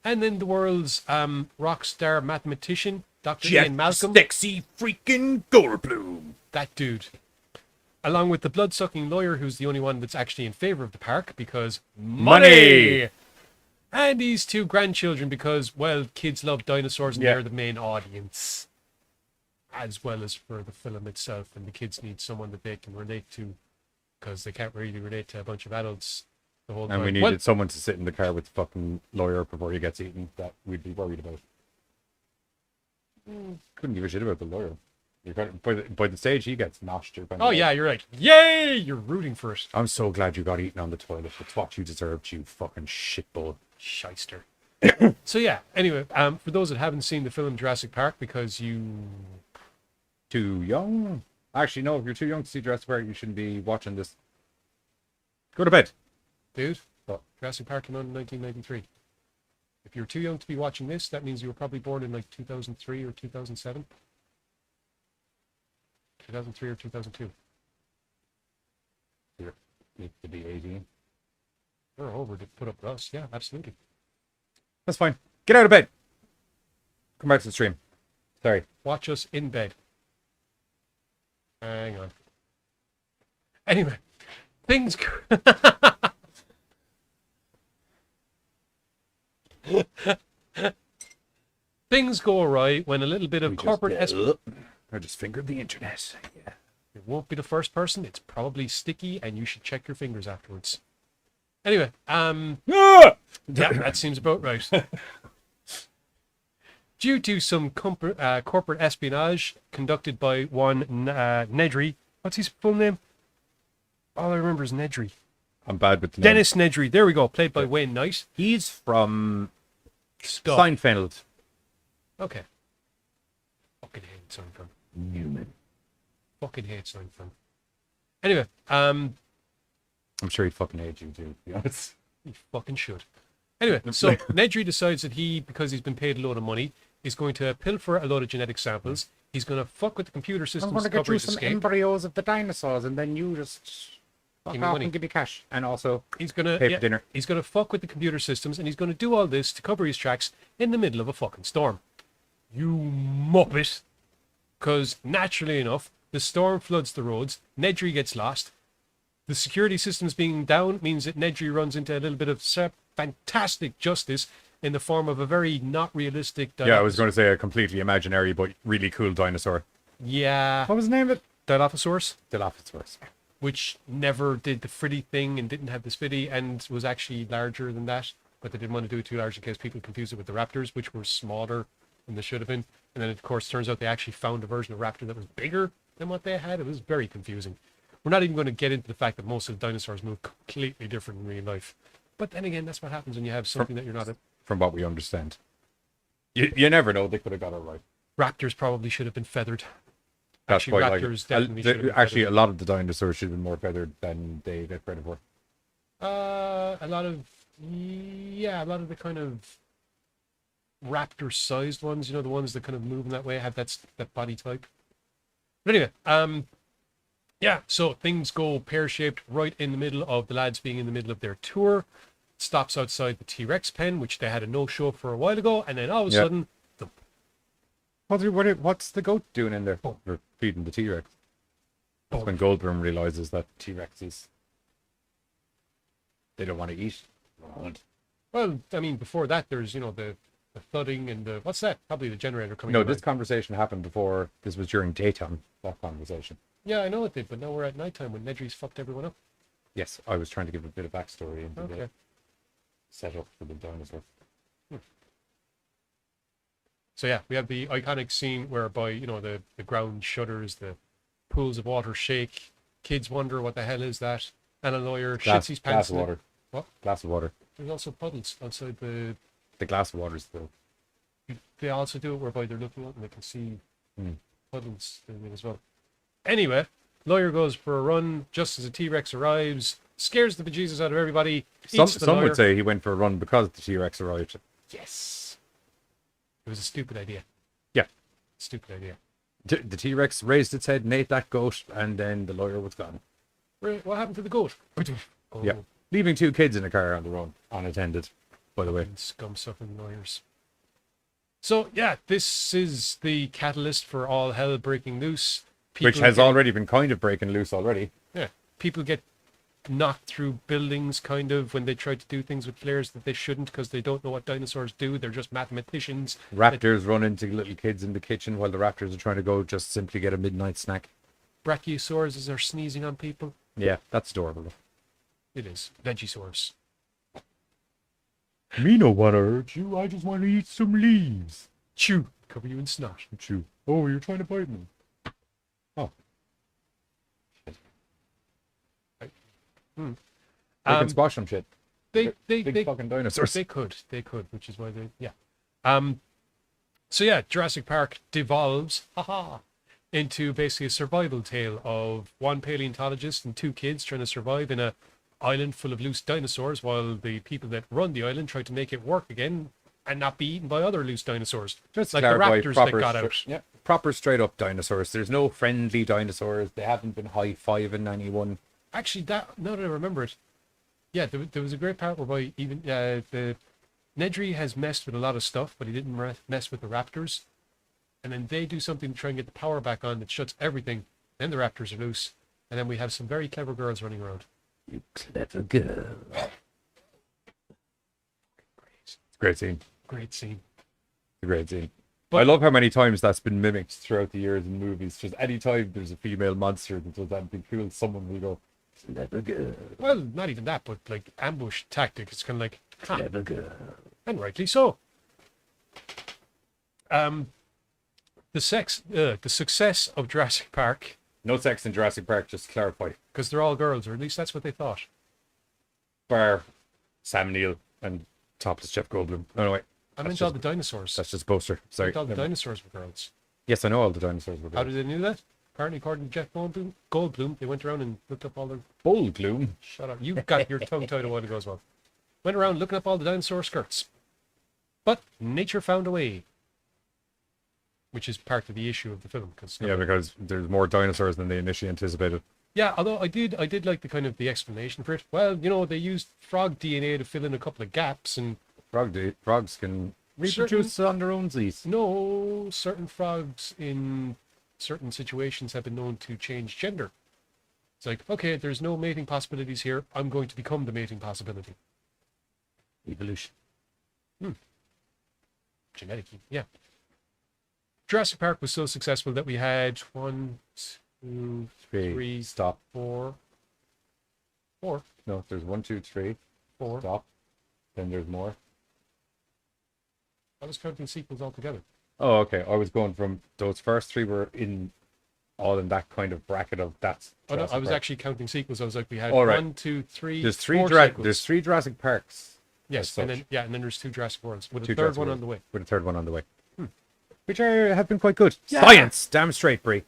And then the world's rock star mathematician, Dr. Ian Malcolm. Sexy freaking Goldblums. That dude. Along with the blood-sucking lawyer, who's the only one that's actually in favor of the park, because money! And these two grandchildren, because, well, kids love dinosaurs and they're the main audience. As well as for the film itself, and the kids need someone that they can relate to, because they can't really relate to a bunch of adults the whole time. And we needed someone to sit in the car with the fucking lawyer before he gets eaten that we'd be worried about. Couldn't give a shit about the lawyer. By the stage he gets noshed. Yeah, you're like, yay! You're rooting for it. I'm so glad you got eaten on the toilet. It's what you deserved, you fucking shitball. Shyster. So yeah, anyway, for those that haven't seen the film Jurassic Park, because you... Too young? Actually, no, if you're too young to see Jurassic Park, you shouldn't be watching this. Go to bed. Dude, Jurassic Park came out in 1993. If you're too young to be watching this, that means you were probably born in like 2003 or 2007. 2003 or 2002. You need to be 18. We're over to put up with us. Yeah, absolutely. That's fine. Get out of bed. Come back to the stream. Sorry. Watch us in bed. Hang on. Anyway, things... Things go awry when a little bit of corporate... I just fingered the internet. Yeah. It won't be the first person. It's probably sticky, and you should check your fingers afterwards. Anyway, yeah, that seems about right. Due to some corporate espionage conducted by one Nedry. What's his full name? All I remember is Nedry. I'm bad with the Dennis Nedry. There we go. Played by Wayne Knight. He's from Seinfeld. Okay. Fucking hate Seinfeld. Newman. Fucking hate Seinfeld. Anyway, I'm sure he'd fucking hate you too, to be honest. he fucking should. Anyway, so Nedry decides that because he's been paid a load of money, he's going to pilfer a load of genetic samples. He's going to fuck with the computer systems to cover his escape. embryos of the dinosaurs, and then you just fuck Give me off money. and give me cash. And also, He's gonna pay for dinner. He's gonna fuck with the computer systems, and he's gonna do all this to cover his tracks in the middle of a fucking storm. You muppet! Because naturally enough, the storm floods the roads. Nedry gets lost. The security systems being down means that Nedry runs into a little bit of fantastic justice in the form of a very not realistic. Yeah, I was going to say a completely imaginary but really cool dinosaur. Yeah. What was the name of it? Dilophosaurus. Dilophosaurus. Which never did the fritty thing and didn't have the spitty and was actually larger than that, but they didn't want to do it too large in case people confused it with the raptors, which were smaller than they should have been. And then, of course, turns out they actually found a version of raptor that was bigger than what they had. It was very confusing. We're not even going to get into the fact that most of the dinosaurs move completely different in real life. But then again, that's what happens when you have something that you're not... From what we understand. You never know. They could have got it right. Raptors probably should have been feathered. That's Actually, quite raptors definitely should have been actually, feathered. a lot of the dinosaurs should have been more feathered than they get credit for. A lot of the kind of raptor-sized ones, the ones that kind of move in that way, have that body type. But anyway, so things go pear-shaped right in the middle of the lads being in the middle of their tour. Stops outside the T-Rex pen, which they had a no-show for a while ago, and then all of a sudden, thump. What's the goat doing in there? Oh. They're feeding the T-Rex. That's Oh. when Goldblum realizes that T-Rexes, they don't want to eat. Well, I mean, before that, there's, the thudding and the... What's that? Probably the generator coming No, by. this conversation happened before. This was during daytime, that conversation. Yeah, I know it did, but now we're at nighttime when Nedry's fucked everyone up. Yes, I was trying to give a bit of backstory into Okay. the setup for the dinosaur. So yeah, we have the iconic scene whereby, the ground shudders, the pools of water shake, kids wonder what the hell is that, and a lawyer shits his pants. Glass of water. What? Glass of water. There's also puddles outside the... The glass of water is the... They also do it whereby they're looking out and they can see puddles doing it as well. Anyway, lawyer goes for a run just as a T-Rex arrives, scares the bejesus out of everybody, eats the Some lawyer. would say he went for a run because the T-Rex arrived. Yes. It was a stupid idea. Yeah. Stupid idea. The T-Rex raised its head and ate that goat, and then the lawyer was gone. What happened to the goat? Oh, Yeah. Leaving 2 kids in a car on the road, unattended, by the way. Scum-sucking lawyers. So, yeah, this is the catalyst for all hell breaking loose. Which has already been kind of breaking loose already. Yeah. People get knocked through buildings, kind of, when they try to do things with flares that they shouldn't because they don't know what dinosaurs do. They're just mathematicians. Raptors run into little kids in the kitchen while the raptors are trying to go just simply get a midnight snack. Brachiosauruses are sneezing on people. Yeah, that's adorable. It is. Vegisaurus. Me no want to hurt you, I just want to eat some leaves. Chew. Cover you in snot. Chew. Oh, you're trying to bite me. Oh. Hmm. They can squash some shit. They fucking dinosaurs. They could, which is why So yeah, Jurassic Park devolves, into basically a survival tale of one paleontologist and 2 kids trying to survive in a island full of loose dinosaurs while the people that run the island try to make it work again and not be eaten by other loose dinosaurs. Just like the raptors that got out. Yeah, proper straight up dinosaurs. There's no friendly dinosaurs. They haven't been high-fiving anyone. Actually, now that I remember it, yeah, there was a great part whereby even the Nedry has messed with a lot of stuff, but he didn't mess with the raptors. And then they do something to try and get the power back on that shuts everything. Then the raptors are loose. And then we have some very clever girls running around. You clever girl. Great scene. Great scene. A great scene. But I love how many times that's been mimicked throughout the years in movies. Just any time there's a female monster that does anything cool, someone will go, clever girl. Well, not even that, but like ambush tactic. It's kind of like, clever girl. And rightly so. The success of Jurassic Park. No sex in Jurassic Park, just to clarify. Because they're all girls, or at least that's what they thought. Bar Sam Neill and topless Jeff Goldblum. No, wait. I meant all the dinosaurs. That's just a poster. Sorry. I thought the dinosaurs were girls. Yes, I know all the dinosaurs were How big. did they do that? Apparently, according to Jeff Goldblum, they went around and looked up all the... Bull gloom. Shut up. You got your tongue tied a while ago as well. Went around looking up all the dinosaur skirts. But nature found a way. Which is part of the issue of the film. Yeah, because there's more dinosaurs than they initially anticipated. Yeah, although I did like the kind of the explanation for it. Well, you know, they used frog DNA to fill in a couple of gaps, and Frogs can reproduce on their own seas. no, certain frogs in certain situations have been known to change gender. It's like, okay, there's no mating possibilities here. I'm going to become the mating possibility. Evolution. Genetically, yeah. Jurassic Park was so successful that we had 1, 2, 3, Stop. 4. No, there's 1, 2, 3. 4. Stop. Then there's more. I was counting sequels altogether. Oh, okay. I was going from those first 3 were all in that kind of bracket of that's. Oh, no, I was Park. actually counting sequels. I was like, we had All right. 1, 2, 3. There's 3 4 sequels. There's 3 Jurassic Parks. Yes, as and such. then there's 2 Jurassic Worlds with a 2 third Jurassic one Worlds, on the way. With a third one on the way. Which have been quite good. Yeah. Science! Damn straight, Brie.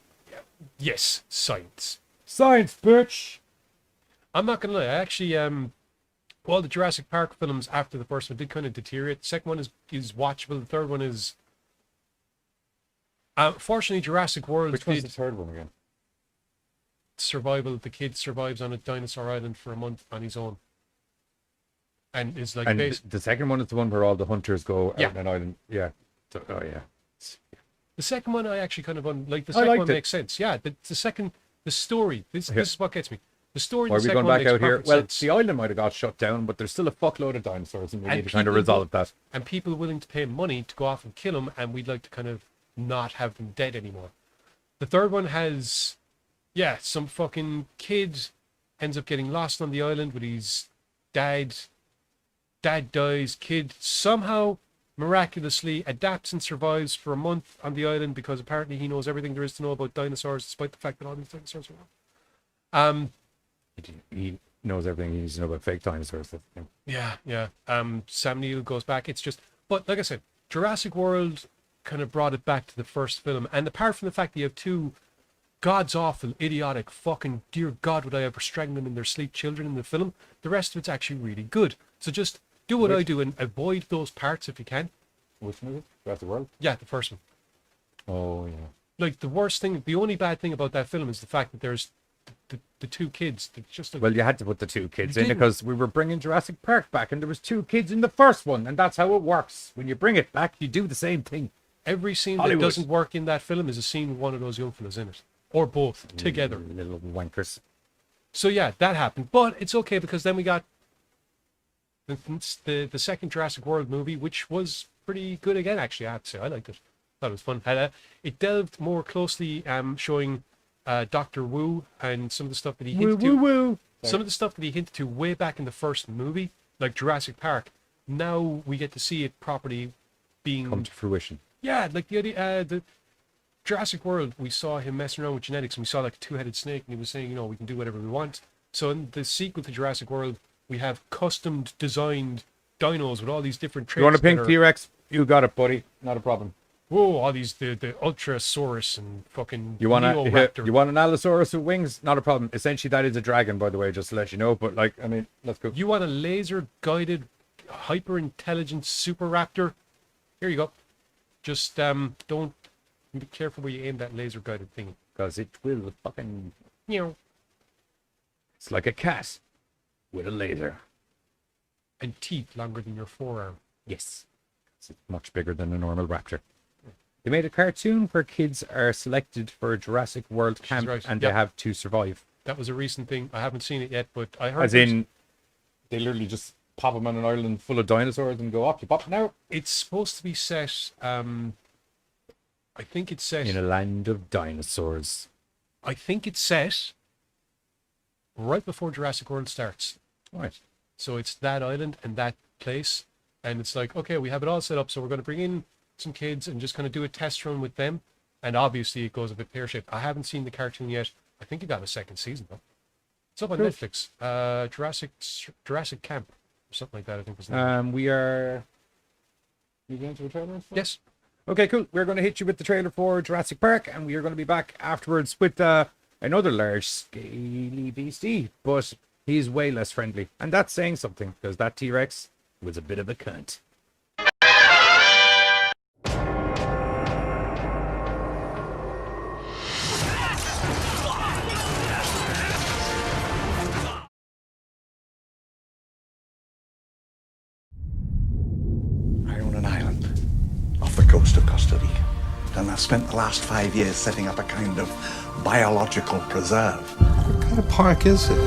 Yes, science. Science, bitch! I'm not gonna lie. I actually all the Jurassic Park films after the first one did kind of deteriorate. The second one is watchable. The third one is fortunately Jurassic World Which one's did the third one again? survival. The kid survives on a dinosaur island for a month on his own. And it's like And the second one is the one where all the hunters go out Yeah. on an island. Yeah. Oh, yeah. the second one I actually kind of like. The I second liked one it. makes sense. Yeah, the second, the story. This is what gets me. The story. Why in are the we second going one back makes out here? perfect Well, sense. the island might have got shut down, but there's still a fuckload of dinosaurs, and we And need to kind of people resolve that. And people willing to pay money to go off and kill them, and we'd like to kind of not have them dead anymore. The third one has, some fucking kid ends up getting lost on the island with his dad. Dad dies, kid somehow miraculously adapts and survives for a month on the island because apparently he knows everything there is to know about dinosaurs, despite the fact that all these dinosaurs are wrong. He knows everything he needs to know about fake dinosaurs. Yeah. Sam Neill goes back. It's just, but like I said, Jurassic World kind of brought it back to the first film. And apart from the fact that you have 2 god's awful, idiotic, fucking dear God, would I ever strangle them in their sleep children in the film, the rest of it's actually really good. So just do what I do and avoid those parts if you can. Which movie? Jurassic World? Yeah, the first one. Oh, yeah. Like the only bad thing about that film is the fact that there's the 2 kids. They're just Well, you had to put the 2 kids You in didn't. because we were bringing Jurassic Park back, and there was 2 kids in the first one, and that's how it works. When you bring it back, you do the same thing. every scene Hollywood. that doesn't work in that film is a scene with one of those young fellas in it, or both together. Little wankers. So yeah, that happened, but it's okay because then we got the second Jurassic World movie, which was pretty good again. Actually, I have to say I liked it. Thought it was fun. It delved more closely, showing Dr. Wu and some of the stuff that he hinted to. Some of the stuff that he hinted to way back in the first movie, like Jurassic Park. Now we get to see it properly being Come to fruition. Yeah, like the idea, the Jurassic World, we saw him messing around with genetics, and we saw like a 2-headed snake, and he was saying, we can do whatever we want. So in the sequel to Jurassic World, we have custom designed dinos with all these different traits. You want a pink that are- T-Rex? You got it, buddy. Not a problem. Whoa, all these the Ultrasaurus and fucking You want Neoraptor. you want an Allosaurus with wings? Not a problem. Essentially, that is a dragon, by the way, just to let you know. But let's go. You want a laser guided, hyper intelligent super raptor? Here you go. Just don't be careful where you aim that laser guided thing. Because it will fucking. It's like a cat with a laser. And teeth longer than your forearm. Yes. It's much bigger than a normal raptor. They made a cartoon where kids are selected for a Jurassic World camp right. and Yep. they have to survive. That was a recent thing. I haven't seen it yet, but I heard. As in, they literally just pop them on an island full of dinosaurs and go up. You pop now. It's supposed to be set. I think it's set In a land of dinosaurs. I think it's set right before Jurassic World starts. Right. So it's that island and that place, and it's like, okay, we have it all set up, so we're going to bring in some kids and just kind of do a test run with them. And obviously, it goes a bit pear-shaped. I haven't seen the cartoon yet. I think it got a second season though. It's up on Cool. Netflix. Jurassic Camp or something like that. I think was the name. We are. You going to a trailer? Yes. Okay, cool. We're going to hit you with the trailer for Jurassic Park, and we are going to be back afterwards with another large, scaly beastie, but he's way less friendly. And that's saying something, because that T-Rex was a bit of a cunt. I own an island off the coast of Costa Rica, and I've spent the last 5 years setting up a kind of biological preserve. What kind of park is this?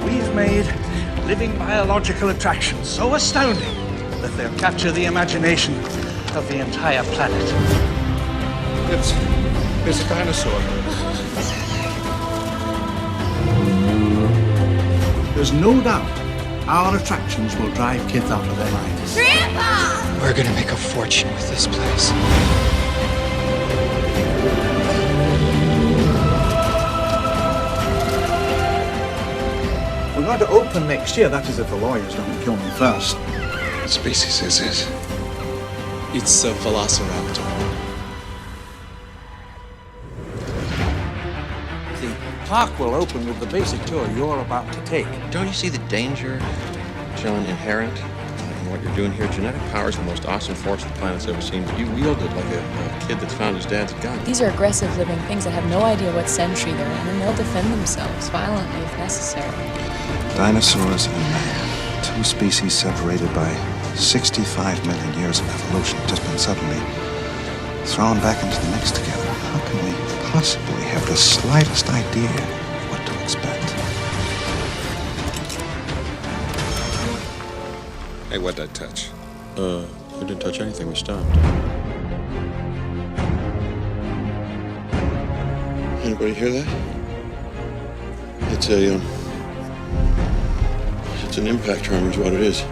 We've made living biological attractions so astounding that they'll capture the imagination of the entire planet. It's a dinosaur. There's no doubt our attractions will drive kids out of their minds. Grandpa! We're gonna make a fortune with this place. We're going to open next year, that is if the lawyers don't kill me first. What species is it? It's a velociraptor. The park will open with the basic tour you're about to take. Don't you see the danger, John, inherent in what you're doing here? Genetic power is the most awesome force the planet's ever seen. You wield it like a kid that's found his dad's gun. These are aggressive living things that have no idea what century they're in, and they'll defend themselves violently if necessary. Dinosaurs and man, two species separated by 65 million years of evolution, just been suddenly thrown back into the mix together. How can we possibly have the slightest idea of what to expect? Hey, what'd I touch? I didn't touch anything. We stopped. Anybody hear that? It's an impact tremor is what it is.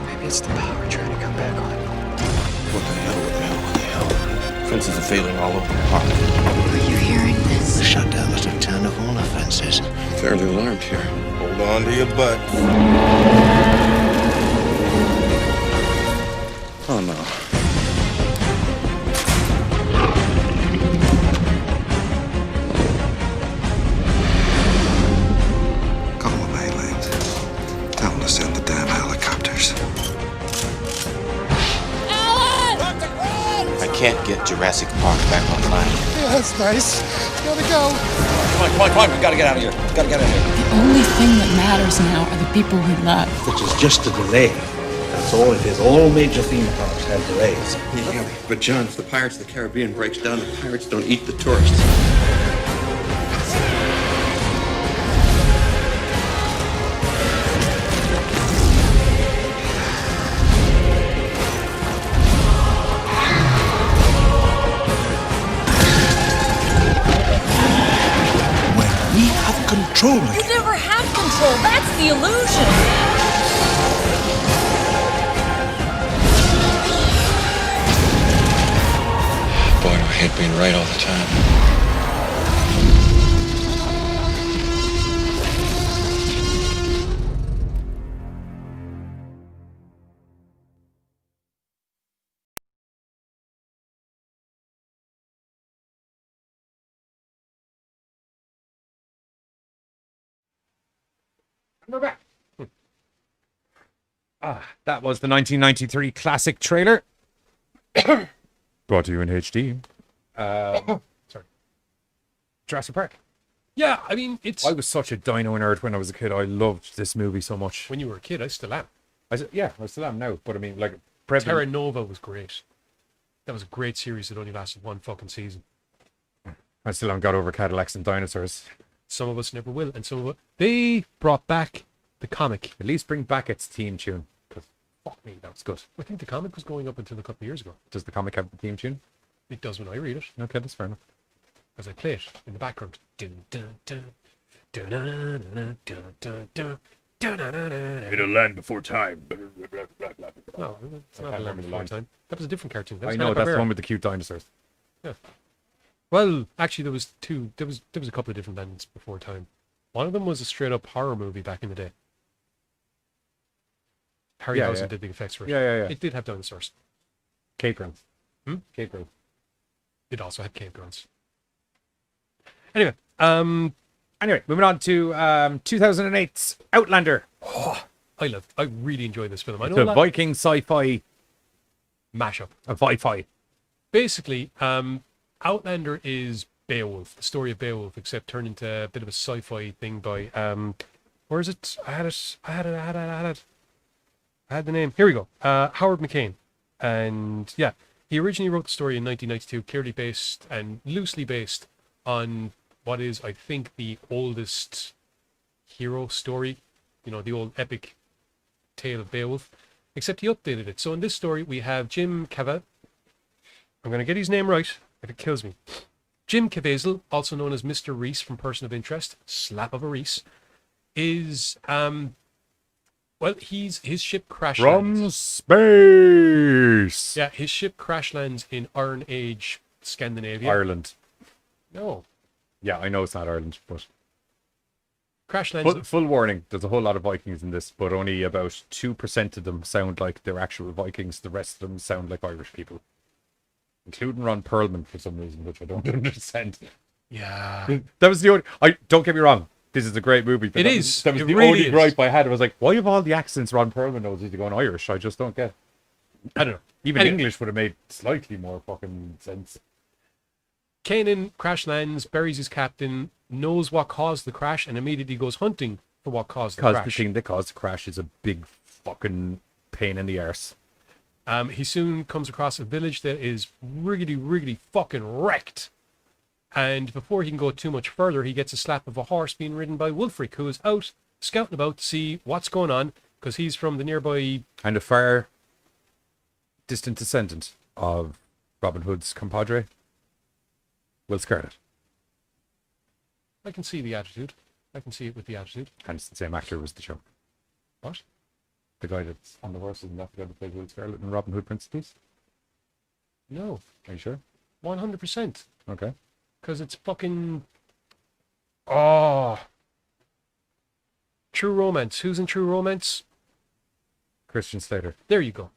Maybe it's the power trying to come back on. What the hell? Fences are failing all over the park. Are you hearing this? We shut down the town of all offenses. I'm fairly alarmed here. Hold on to your butt. Oh, no. Call them Mainland. Tell them to send the damn helicopters. I can't get Jurassic Park back online. Yeah, that's nice. Gotta go. Come on. We gotta get out of here. The only thing that matters now are the people we love. Which is just a delay. That's all it is. All major theme parks have delays. Yeah, but John, if the Pirates of the Caribbean breaks down, the pirates don't eat the tourists. When we have control You again. never have control. That's the illusion. Boy, do I hate being right all the time. We're back. That was the 1993 classic trailer. Brought to you in HD. Sorry. Jurassic Park. Yeah, I mean, it's... I was such a dino nerd when I was a kid. I loved this movie so much. When you were a kid, I still am. I still am now. But I mean, like... Terra Nova was great. That was a great series that only lasted one fucking season. I still haven't got over Cadillacs and dinosaurs. Some of us never will, and some of us... They brought back the comic. At least bring back its theme tune. Because fuck me, that was good. I think the comic was going up until a couple of years ago. Does the comic have the theme tune? It does when I read it. Okay, that's fair enough. As I play it in the background. Dun, dun, dun, dun, dun, dun, dun, dun, dun, dun. In a land before time. No, it's not a Land Before Time. That was a different cartoon. That was I know, that's the Hanna-Barbera. one with the cute dinosaurs. Yeah. Well, actually, there was two. There was a couple of different Lands Before Time. One of them was a straight up horror movie back in the day. Harryhausen did the effects for it. Yeah. It did have dinosaurs. Cave grunts. Hmm? Cave grunts. It also had cave grunts. Anyway, moving on to 2008's Outlander. I really enjoyed this film. I It's know a Viking sci-fi mashup. A sci-fi. Basically, Outlander is Beowulf, the story of Beowulf, except turned into a bit of a sci-fi thing by where is it? I had the name. Here we go. Howard McCain. And yeah, he originally wrote the story in 1992, clearly based and loosely based on what is, I think, the oldest hero story, the old epic tale of Beowulf, except he updated it. So in this story, we have Jim Cavell. I'm going to get his name right if it kills me. Jim Caviezel, also known as Mr. Reese from Person of Interest, slap of a Reese, is, his ship crash lands. Space! Yeah, his ship crash lands in Iron Age Scandinavia. Ireland. No. Yeah, I know it's not Ireland, but... Crash lands... Full warning, there's a whole lot of Vikings in this, but only about 2% of them sound like they're actual Vikings. The rest of them sound like Irish people. Including Ron Perlman for some reason, which I don't understand. Yeah. That was the only... Don't get me wrong. This is a great movie. But That was it the really only is. gripe I had. I was like, why of all the accents Ron Perlman knows he's going Irish? I just don't get. I don't know. Even Anyway. English would have made slightly more fucking sense. Kanan crash lands, buries his captain, knows what caused the crash, and immediately goes hunting for what caused the Because crash. the thing that caused the crash is a big fucking pain in the arse. He soon comes across a village that is riggedy fucking wrecked. And before he can go too much further, he gets a slap of a horse being ridden by Wulfric, who is out scouting about to see what's going on, because he's from the nearby... And a far distant descendant of Robin Hood's compadre, Will Scarlet. I can see the attitude. I can see it with the attitude. And it's the same actor was the show. What? The guy that's on the horse, isn't that the guy that played Will Scarlet in Robin Hood Prince of Peace? No. Are you sure? 100%. Okay. Because it's fucking... Oh. True Romance. Who's in True Romance? Christian Slater. There you go.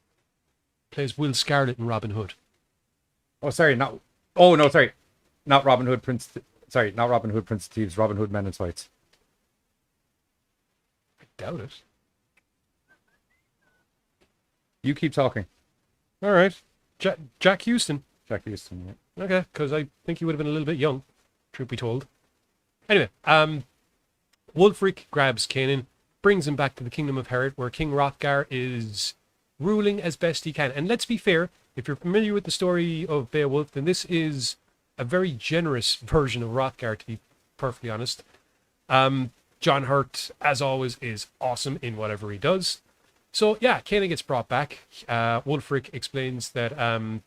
Plays Will Scarlet in Robin Hood. Oh, sorry, not... Oh, no, sorry. Not Robin Hood Prince... Sorry, not Robin Hood Prince of Thieves. Robin Hood Men in Tights. I doubt it. You keep talking. All right. Jack Houston. Jack Houston, yeah. Okay, because I think he would have been a little bit young, truth be told. Anyway, Wulfric grabs Kanan, brings him back to the Kingdom of Herod, where King Hrothgar is ruling as best he can. And let's be fair, if you're familiar with the story of Beowulf, then this is a very generous version of Hrothgar, to be perfectly honest. John Hurt, as always, is awesome in whatever he does. So, yeah, Kanan gets brought back. Wulfric explains that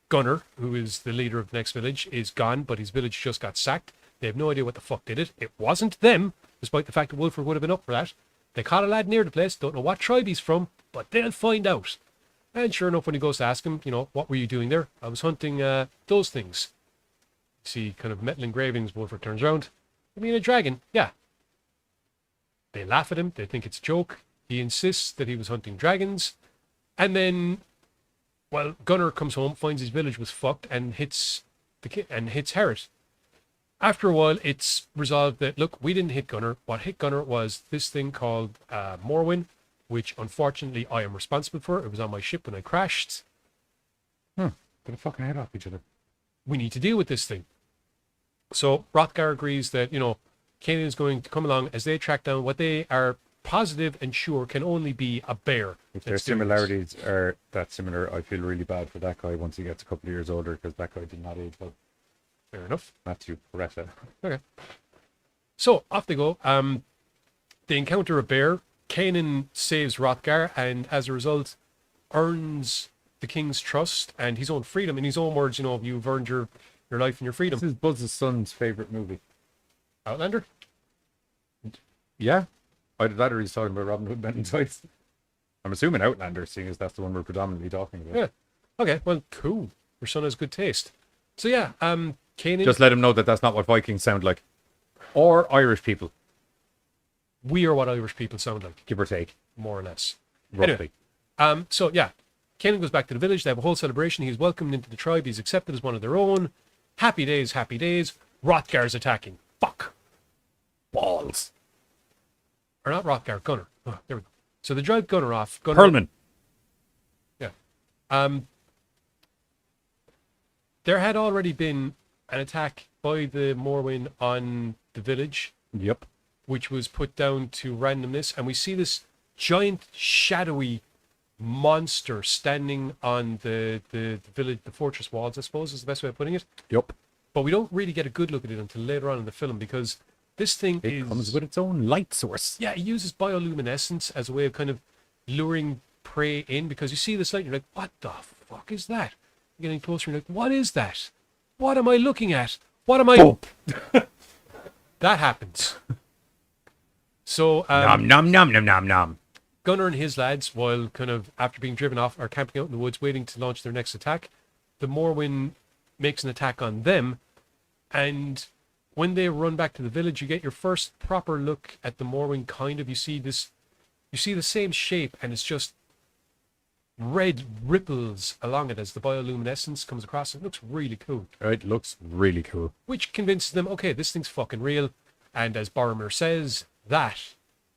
Gunnar, who is the leader of the next village, is gone, but his village just got sacked. They have no idea what the fuck did it. It wasn't them, despite the fact that Wulfric would have been up for that. They caught a lad near the place, don't know what tribe he's from, but they'll find out. And sure enough, when he goes to ask him, what were you doing there? I was hunting those things. See kind of metal engravings. Wulfric turns around. I mean, a dragon, yeah. They laugh at him, they think it's a joke. He insists that he was hunting dragons. And then, well, Gunnar comes home, finds his village was fucked, and hits Herod. After a while, it's resolved that, look, we didn't hit Gunnar. What hit Gunnar was this thing called Morwen, which unfortunately I am responsible for. It was on my ship when I crashed. Get a fucking head off each other. We need to deal with this thing. So Hrothgar agrees that, Kanan is going to come along as they track down what they are positive and sure can only be a bear. If their similarities are that similar, I feel really bad for that guy once he gets a couple of years older, because that guy did not age well. Fair enough. Matthew Peretta. Okay. So off they go. They encounter a bear. Kanan saves Hrothgar, and as a result, earns the king's trust and his own freedom. In his own words, you've earned your life and your freedom. This is Buzz's son's favourite movie. Outlander? Yeah. Either that or he's talking about Robin Hood Men in Tights. I'm assuming Outlander, seeing as that's the one we're predominantly talking about. Yeah. Okay, well, cool. Your son has good taste. So yeah, Kanan... Just let him know that that's not what Vikings sound like. Or Irish people. We are what Irish people sound like. Give or take. More or less. Roughly. Anyway, So yeah, Kanan goes back to the village. They have a whole celebration. He's welcomed into the tribe. He's accepted as one of their own. Happy days, happy days. Hrothgar's attacking. Fuck. Balls. Or not Hrothgar, Gunnar. Oh, there we go. So they drive Gunnar off. Perlman. Yeah. There had already been an attack by the Morwen on the village. Yep. Which was put down to randomness. And we see this giant, shadowy monster standing on the village, the fortress walls, I suppose is the best way of putting it. Yep. But we don't really get a good look at it until later on in the film, because this thing comes with its own light source. Yeah, it uses bioluminescence as a way of kind of luring prey in, because you see this light and you're like, what the fuck is that? You're getting closer and you're like, what is that? What am I looking at? What am I... That happens. So... nom. Gunnar and his lads, while kind of after being driven off, are camping out in the woods waiting to launch their next attack. The Morwen makes an attack on them, and when they run back to the village, you get your first proper look at the Morwen. Kind of, you see the same shape, and it's just red ripples along it as the bioluminescence comes across. It looks really cool. It looks really cool. Which convinces them, okay, this thing's fucking real. And as Boromir says, that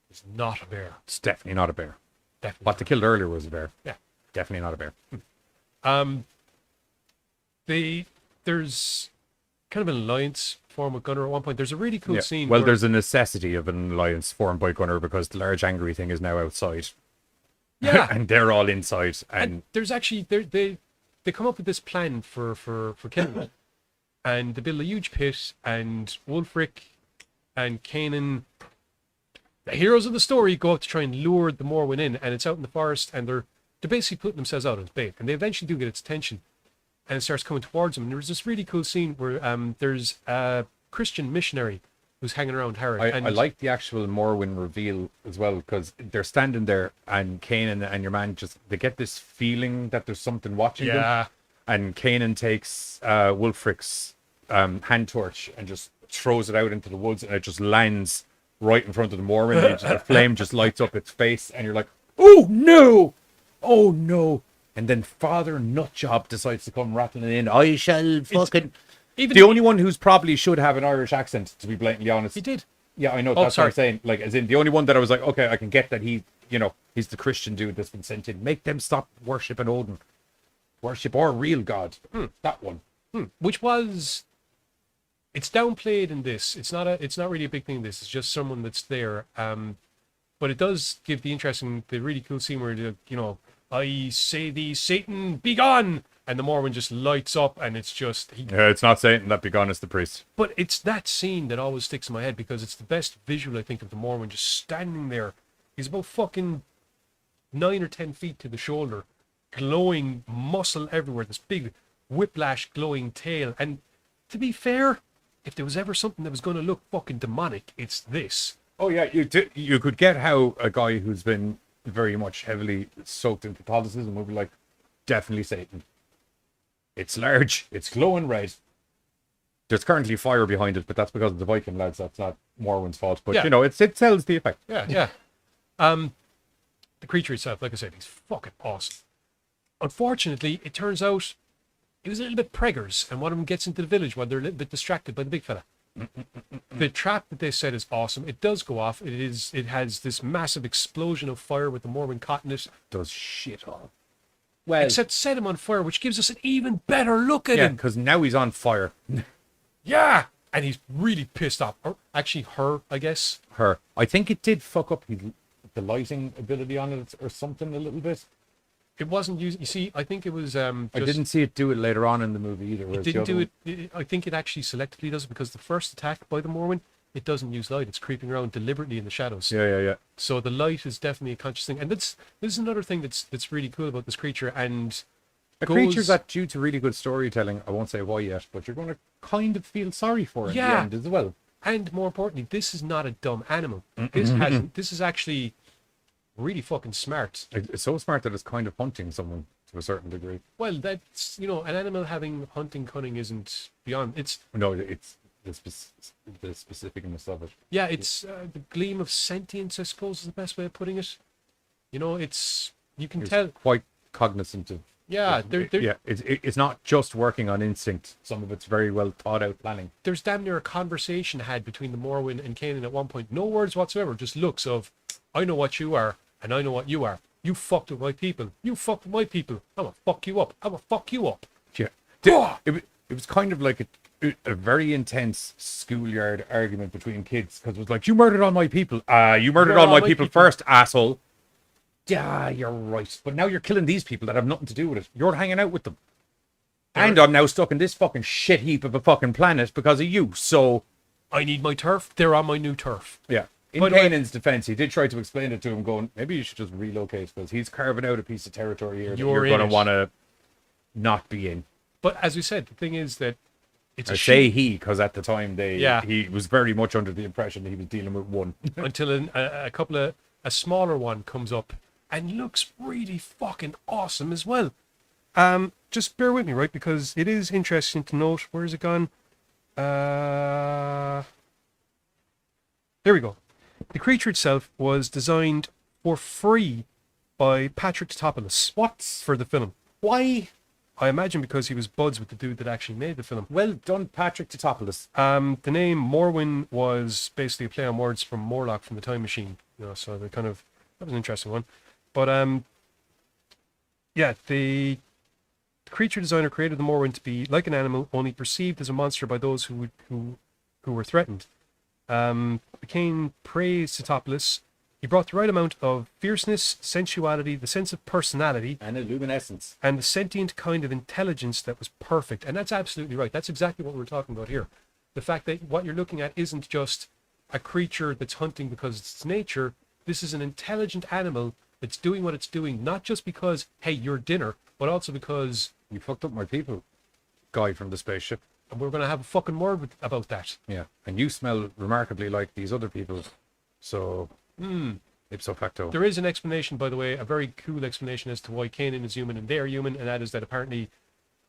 is not a bear. It's definitely not a bear. Definitely. What they killed earlier was a bear. Yeah. Definitely not a bear. There's kind of an alliance formed with Gunnar at one point. There's a really cool scene. Well, there's a necessity of an alliance formed by Gunnar because the large angry thing is now outside. Yeah. And they're all inside. And there's actually they come up with this plan for killing it. And they build a huge pit, and Wulfric and Kanan, the heroes of the story, go out to try and lure the Morwen in, and it's out in the forest, and they're basically putting themselves out as bait, and they eventually do get its attention, and it starts coming towards them. And there's this really cool scene where there's a Christian missionary who's hanging around Harry. I like the actual Morwen reveal as well, because they're standing there, and Kanan and your man they get this feeling that there's something watching them. And Kanan takes Wulfric's hand torch and just throws it out into the woods, and it just lands right in front of the Morwen. And the flame just lights up its face, and you're like, oh no! Oh no! And then Father Nutjob decides to come rattling in. I shall fucking... The only one who's probably should have an Irish accent, to be blatantly honest. He did. Yeah, I know. That's what I'm saying. Like, as in, the only one that I was like, okay, I can get that he's the Christian dude that's been sent in. Make them stop worshipping Odin. Worship our real God. That one. Which was... It's downplayed in this. It's not really a big thing in this. It's just someone that's there. But it does give the really cool scene where, I say thee, Satan, be gone! And the Morwen just lights up, and it's just... it's not Satan that be gone, it's the priest. But it's that scene that always sticks in my head, because it's the best visual, I think, of the Morwen just standing there. He's about fucking 9 or 10 feet to the shoulder, glowing muscle everywhere, this big whiplash glowing tail. And to be fair, if there was ever something that was going to look fucking demonic, it's this. Oh yeah, you could get how a guy who's been very much heavily soaked in Catholicism would be like, definitely Satan. It's large, it's glowing red. There's currently fire behind it, but that's because of the Viking lads. That's not Morwen's fault. But it sells the effect. Yeah. The creature itself, like I said, he's fucking awesome. Unfortunately, it turns out he was a little bit preggers, and one of them gets into the village while they're a little bit distracted by the big fella. The trap that they set is awesome. It does go off. It has this massive explosion of fire with the Morwen caught in it. Does shit all. Well, except set him on fire, which gives us an even better look at him. Because now he's on fire. Yeah, and he's really pissed off. Or actually, her, I guess. Her. I think it did fuck up the lighting ability on it or something a little bit. It wasn't used. You see, I think it was. I didn't see it do it later on in the movie either. It didn't do it. I think it actually selectively does it, because the first attack by the Morwen, it doesn't use light. It's creeping around deliberately in the shadows. Yeah. So the light is definitely a conscious thing, and this is another thing that's really cool about this creature. And a creature that, due to really good storytelling, I won't say why yet, but you're going to kind of feel sorry for in the end as well. And more importantly, this is not a dumb animal. This is actually really fucking smart. It's so smart that it's kind of hunting someone to a certain degree. Well, that's, an animal having hunting cunning isn't beyond. It's the specificness of it. Yeah, it's the gleam of sentience, I suppose, is the best way of putting it. It's You can He was tell. quite cognizant of. Yeah, It's not just working on instinct. Some of it's very well thought out planning. There's damn near a conversation had between the Morwen and Kanan at one point. No words whatsoever, just looks of, I know what you are, and I know what you are. You fucked with my people. You fucked with my people. I'm gonna fuck you up. I'm gonna fuck you up. Yeah. It was kind of like a very intense schoolyard argument between kids, because it was like, you murdered all my people. You murdered all my people first, asshole. Yeah, you're right. But now you're killing these people that have nothing to do with it. You're hanging out with them. And I'm now stuck in this fucking shit heap of a fucking planet because of you, so... I need my turf. They're on my new turf. Yeah. In Kanan's defense, he did try to explain it to him, going, maybe you should just relocate, because he's carving out a piece of territory here that you're going to want to not be in. But as we said, the thing is that it's I say he, because at the time he was very much under the impression that he was dealing with one. Until a smaller one comes up and looks really fucking awesome as well. Just bear with me, right? Because it is interesting to note. Where is it gone? There we go. The creature itself was designed for free by Patrick Tatopoulos. What? For the film. Why? I imagine because he was buds with the dude that actually made the film. Well done, Patrick Tatopoulos. The name Morwen was basically a play on words from Morlock from the Time Machine. You know, so that was an interesting one. But the creature designer created the Morwen to be like an animal, only perceived as a monster by those who were threatened. Kane praised Tatopoulos. He brought the right amount of fierceness, sensuality, the sense of personality, and a luminescence, and the sentient kind of intelligence that was perfect. And that's absolutely right. That's exactly what we're talking about here. The fact that what you're looking at isn't just a creature that's hunting because it's its nature. This is an intelligent animal that's doing what it's doing, not just because, hey, you're dinner, but also because... You fucked up my people, guy from the spaceship. And we're going to have a fucking word about that. Yeah, and you smell remarkably like these other people, so... Ipso facto. There is an explanation, by the way, a very cool explanation as to why Kanan is human and they are human, and that is that apparently...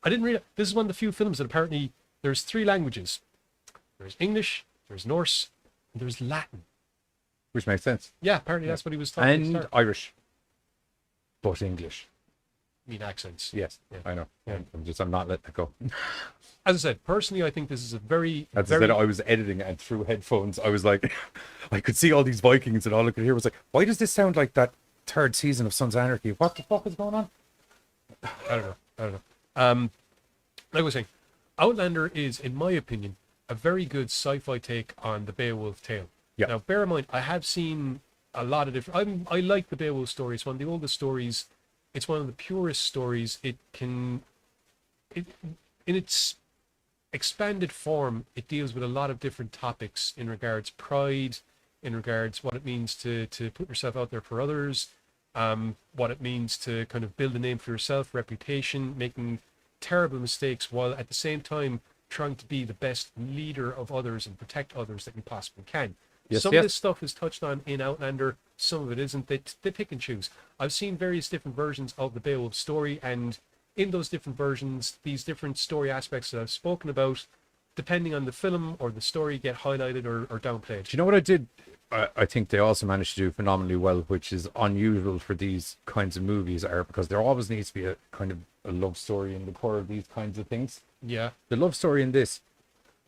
I didn't realize... This is one of the few films that apparently there's 3 languages. There's English, there's Norse, and there's Latin. Which makes sense. Yeah, apparently that's what he was talking about. And Irish. But English. I mean accents. Yes, yeah. I know. Yeah. I'm not letting it go. As I said, personally, I think this is a very... As I said, I was editing it, and through headphones, I was like... I could see all these Vikings, and all I could hear was like, why does this sound like that 3rd season of Sons of Anarchy? What the fuck is going on? I don't know. Like I was saying, Outlander is, in my opinion, a very good sci-fi take on the Beowulf tale. Yeah. Now, bear in mind, I have seen a lot of different... I like the Beowulf story. It's one of the oldest stories. It's one of the purest stories. In its expanded form, it deals with a lot of different topics in regards pride, in regards what it means to put yourself out there for others, what it means to kind of build a name for yourself, reputation, making terrible mistakes while at the same time trying to be the best leader of others and protect others that you possibly can. Some of this stuff is touched on in Outlander, some of it isn't. They pick and choose. I've seen various different versions of the Beowulf story, and in those different versions, these different story aspects that I've spoken about, depending on the film or the story, get highlighted or downplayed. Do you know what I did? I think they also managed to do phenomenally well, which is unusual for these kinds of movies, because there always needs to be a kind of a love story in the core of these kinds of things. Yeah. The love story in this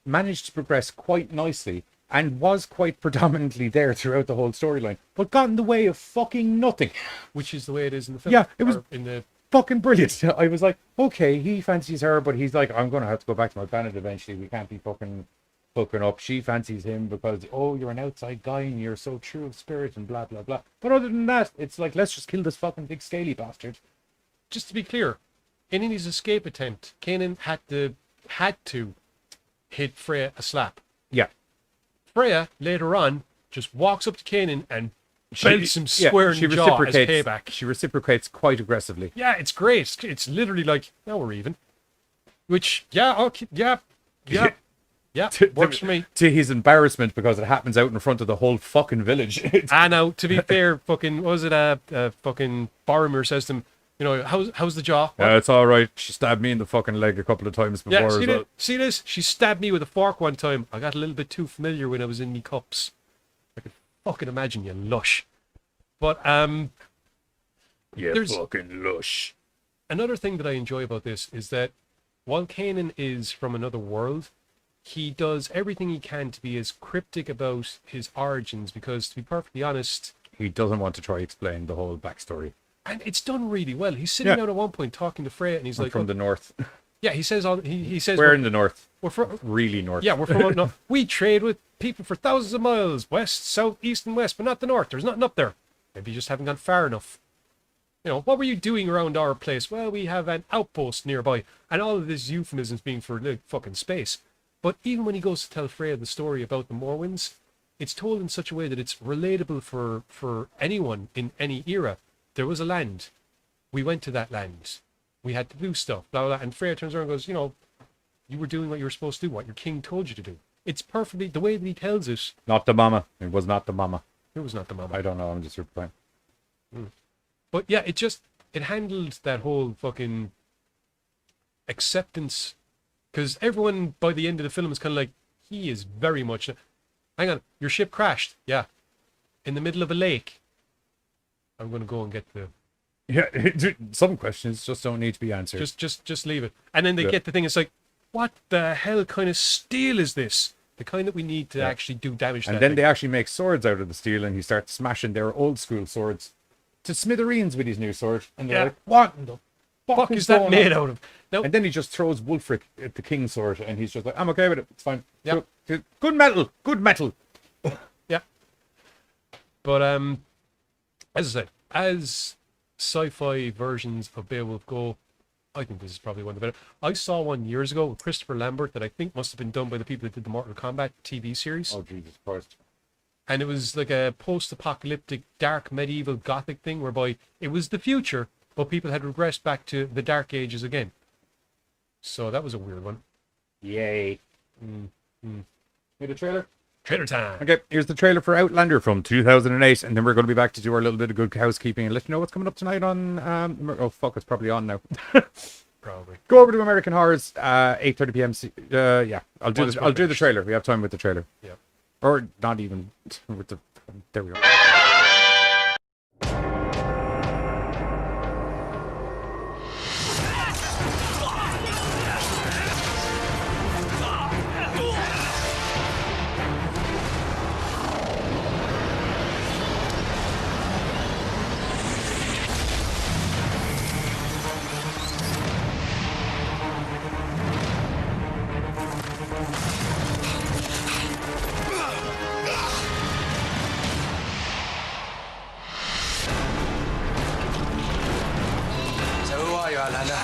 managed to progress quite nicely and was quite predominantly there throughout the whole storyline, but got in the way of fucking nothing. Which is the way it is in the film. Yeah, it was in the fucking brilliant. I was like, okay, he fancies her, but he's like, I'm going to have to go back to my planet eventually. We can't be fucking hooking up. She fancies him because, oh, you're an outside guy and you're so true of spirit and blah, blah, blah. But other than that, it's like, let's just kill this fucking big scaly bastard. Just to be clear, in his escape attempt, Kanan had to hit Freya a slap. Yeah. Freya, later on, just walks up to Kanan and belts him square in the jaw as payback. She reciprocates quite aggressively. Yeah, it's great. It's literally like, now we're even. Which, yeah, okay, yeah, works for me. To his embarrassment, because it happens out in front of the whole fucking village. Now, to be fair, fucking, what was it, fucking Boromir says to him, you know, how's the jaw? Yeah, it's all right. She stabbed me in the fucking leg a couple of times before. Yeah, see this? She stabbed me with a fork one time. I got a little bit too familiar when I was in me cups. I could fucking imagine, you lush. But There's fucking lush. another thing that I enjoy about this is that while Kanan is from another world, he does everything he can to be as cryptic about his origins because, to be perfectly honest, he doesn't want to try explain the whole backstory. And it's done really well. He's sitting out at one point talking to Freya, and he's I'm like, from the north. Yeah, he says he says we're in the north. We're from really north. Yeah, we're from up north. We trade with people for thousands of miles, west, south, east, and west, but not the north. There's nothing up there. Maybe you just haven't gone far enough. You know, what were you doing around our place? Well, we have an outpost nearby, and all of this euphemisms being for fucking space. But even when he goes to tell Freya the story about the Morwinds, it's told in such a way that it's relatable for anyone in any era. There was a land. We went to that land. We had to do stuff, blah, blah, blah. And Freya turns around and goes, you know, you were doing what you were supposed to do, what your king told you to do. It's perfectly, the way that he tells it. Not the mama. It was not the mama. It was not the mama. I don't know. I'm just replying. But yeah, it handled that whole fucking acceptance. Because everyone, by the end of the film, is kind of like, he is very much... Hang on, your ship crashed. Yeah. In the middle of a lake. I'm going to go and get the... Yeah, some questions just don't need to be answered. Just leave it. And then they get the thing, it's like, what the hell kind of steel is this? The kind that we need to actually do damage to. And then they actually make swords out of the steel, and he starts smashing their old school swords to smithereens with his new sword. And they're like, what in the fuck is that made out of? Now, and then he just throws Wulfric at the king's sword, and he's just like, I'm okay with it. It's fine. Yeah. Good metal. Good metal. Yeah. But as I said, as sci-fi versions of Beowulf go, I think this is probably one of the better. I saw one years ago with Christopher Lambert that I think must have been done by the people that did the Mortal Kombat TV series. Oh, Jesus Christ. And it was like a post-apocalyptic, dark, medieval, gothic thing whereby it was the future, but people had regressed back to the Dark Ages again. So that was a weird one. Yay. Need a trailer? Trailer time. Okay, here's the trailer for Outlander from 2008, and then we're going to be back to do our little bit of good housekeeping and let you know what's coming up tonight on... oh, fuck, it's probably on now. Probably. Go over to American Horrors, 8:30 p.m. Yeah, I'll do the trailer. We have time with the trailer. Yeah. Or not even with the... There we go. Outlander.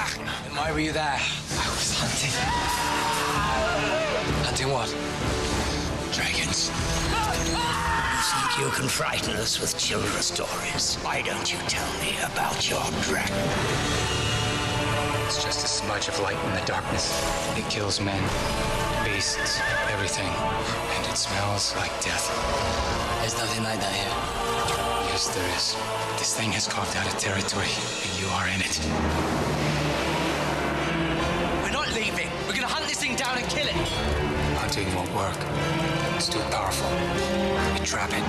And why were you there? I was hunting. Hunting what? Dragons. You think you can frighten us with children's stories? Why don't you tell me about your dragon? It's just a smudge of light in the darkness. It kills men, beasts, everything. And it smells like death. There's nothing like that here. Yes, there is. This thing has carved out a territory, and you are in it. We're not leaving. We're gonna hunt this thing down and kill it. Hunting won't work. It's too powerful. We trap it.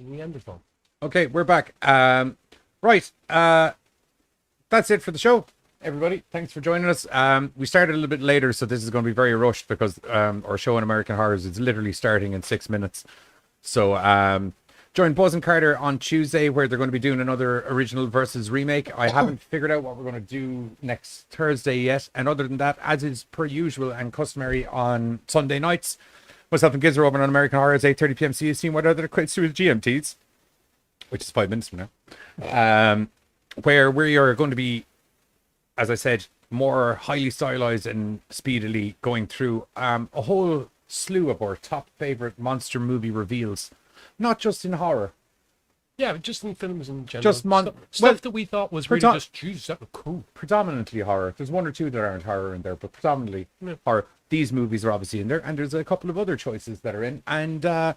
Neanderthal. Okay, we're back. Right. That's it for the show, everybody. Thanks for joining us. We started a little bit later, so this is going to be very rushed because our show on American Horrors is literally starting in 6 minutes. So join Buzz and Carter on Tuesday, where they're going to be doing another original versus remake. I haven't figured out what we're going to do next Thursday yet. And other than that, as is per usual and customary on Sunday nights, myself and Giz are open on American Horrors, 8:30 p.m. CST, what other equates to with GMTs, which is 5 minutes from now, where we are going to be, as I said, more highly stylized and speedily going through a whole slew of our top favorite monster movie reveals, not just in horror, Yeah, but just in films in general. Just stuff that we thought was really just, Jesus, that looked cool. Predominantly horror. There's one or two that aren't horror in there, but predominantly horror. These movies are obviously in there, and there's a couple of other choices that are in. And other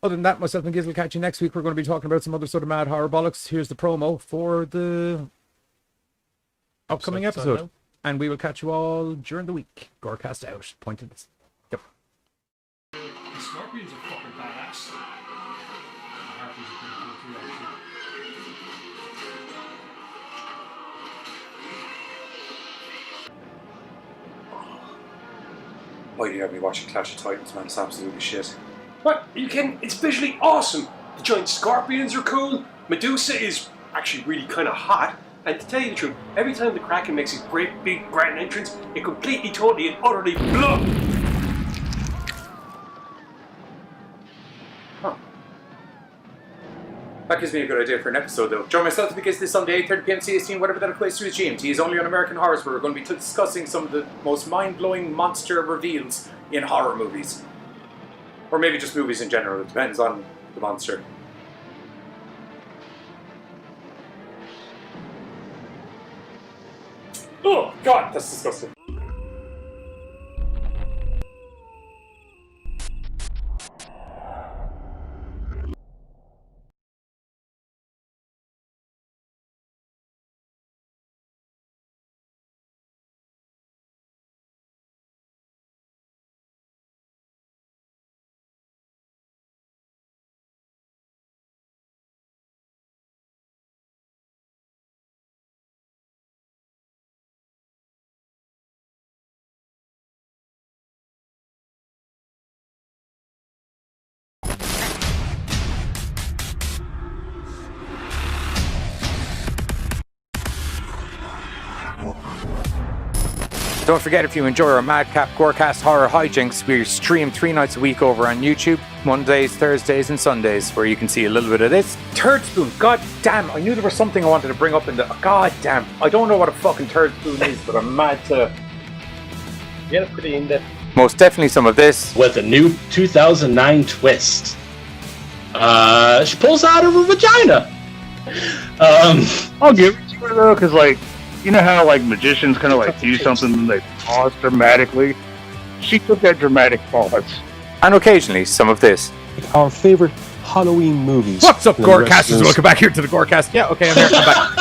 than that, myself and Giz will catch you next week. We're going to be talking about some other sort of mad horror bollocks. Here's the promo for the upcoming episode. And we will catch you all during the week. GoreCast out. Point at this. Yep. The scorpions are fucking badass. The harpies are pretty cool too, actually. Why do you have me watching Clash of Titans, man? It's absolutely shit. What? Are you kidding? It's visually awesome. The giant scorpions are cool. Medusa is actually really kind of hot. And to tell you the truth, every time the Kraken makes his great big grand entrance, it completely, totally, and utterly blows. Huh. That gives me a good idea for an episode, though. Join myself because this Sunday, 8:30 p.m. CST, whatever that equates to is GMT, is only on American Horrors, where we're going to be discussing some of the most mind-blowing monster reveals in horror movies. Or maybe just movies in general. It depends on the monster. Oh, God, that's disgusting. Don't forget, if you enjoy our Madcap GoreCast horror hijinks, we stream 3 nights a week over on YouTube, Mondays, Thursdays, and Sundays, where you can see a little bit of this. Turd spoon, god damn, I knew there was something I wanted to bring up in the... God damn, I don't know what a fucking turd spoon is, but I'm mad to... Yeah, pretty in-depth. Most definitely some of this. With a new 2009 twist. She pulls out of her vagina. I'll give it to her though, because like, you know how like magicians kind of like do something and they pause dramatically? She took that dramatic pause. And occasionally some of this. Our favorite Halloween movies. What's up, GoreCasters? Welcome back here to the GoreCast. Yeah, okay, I'm here. I'm back.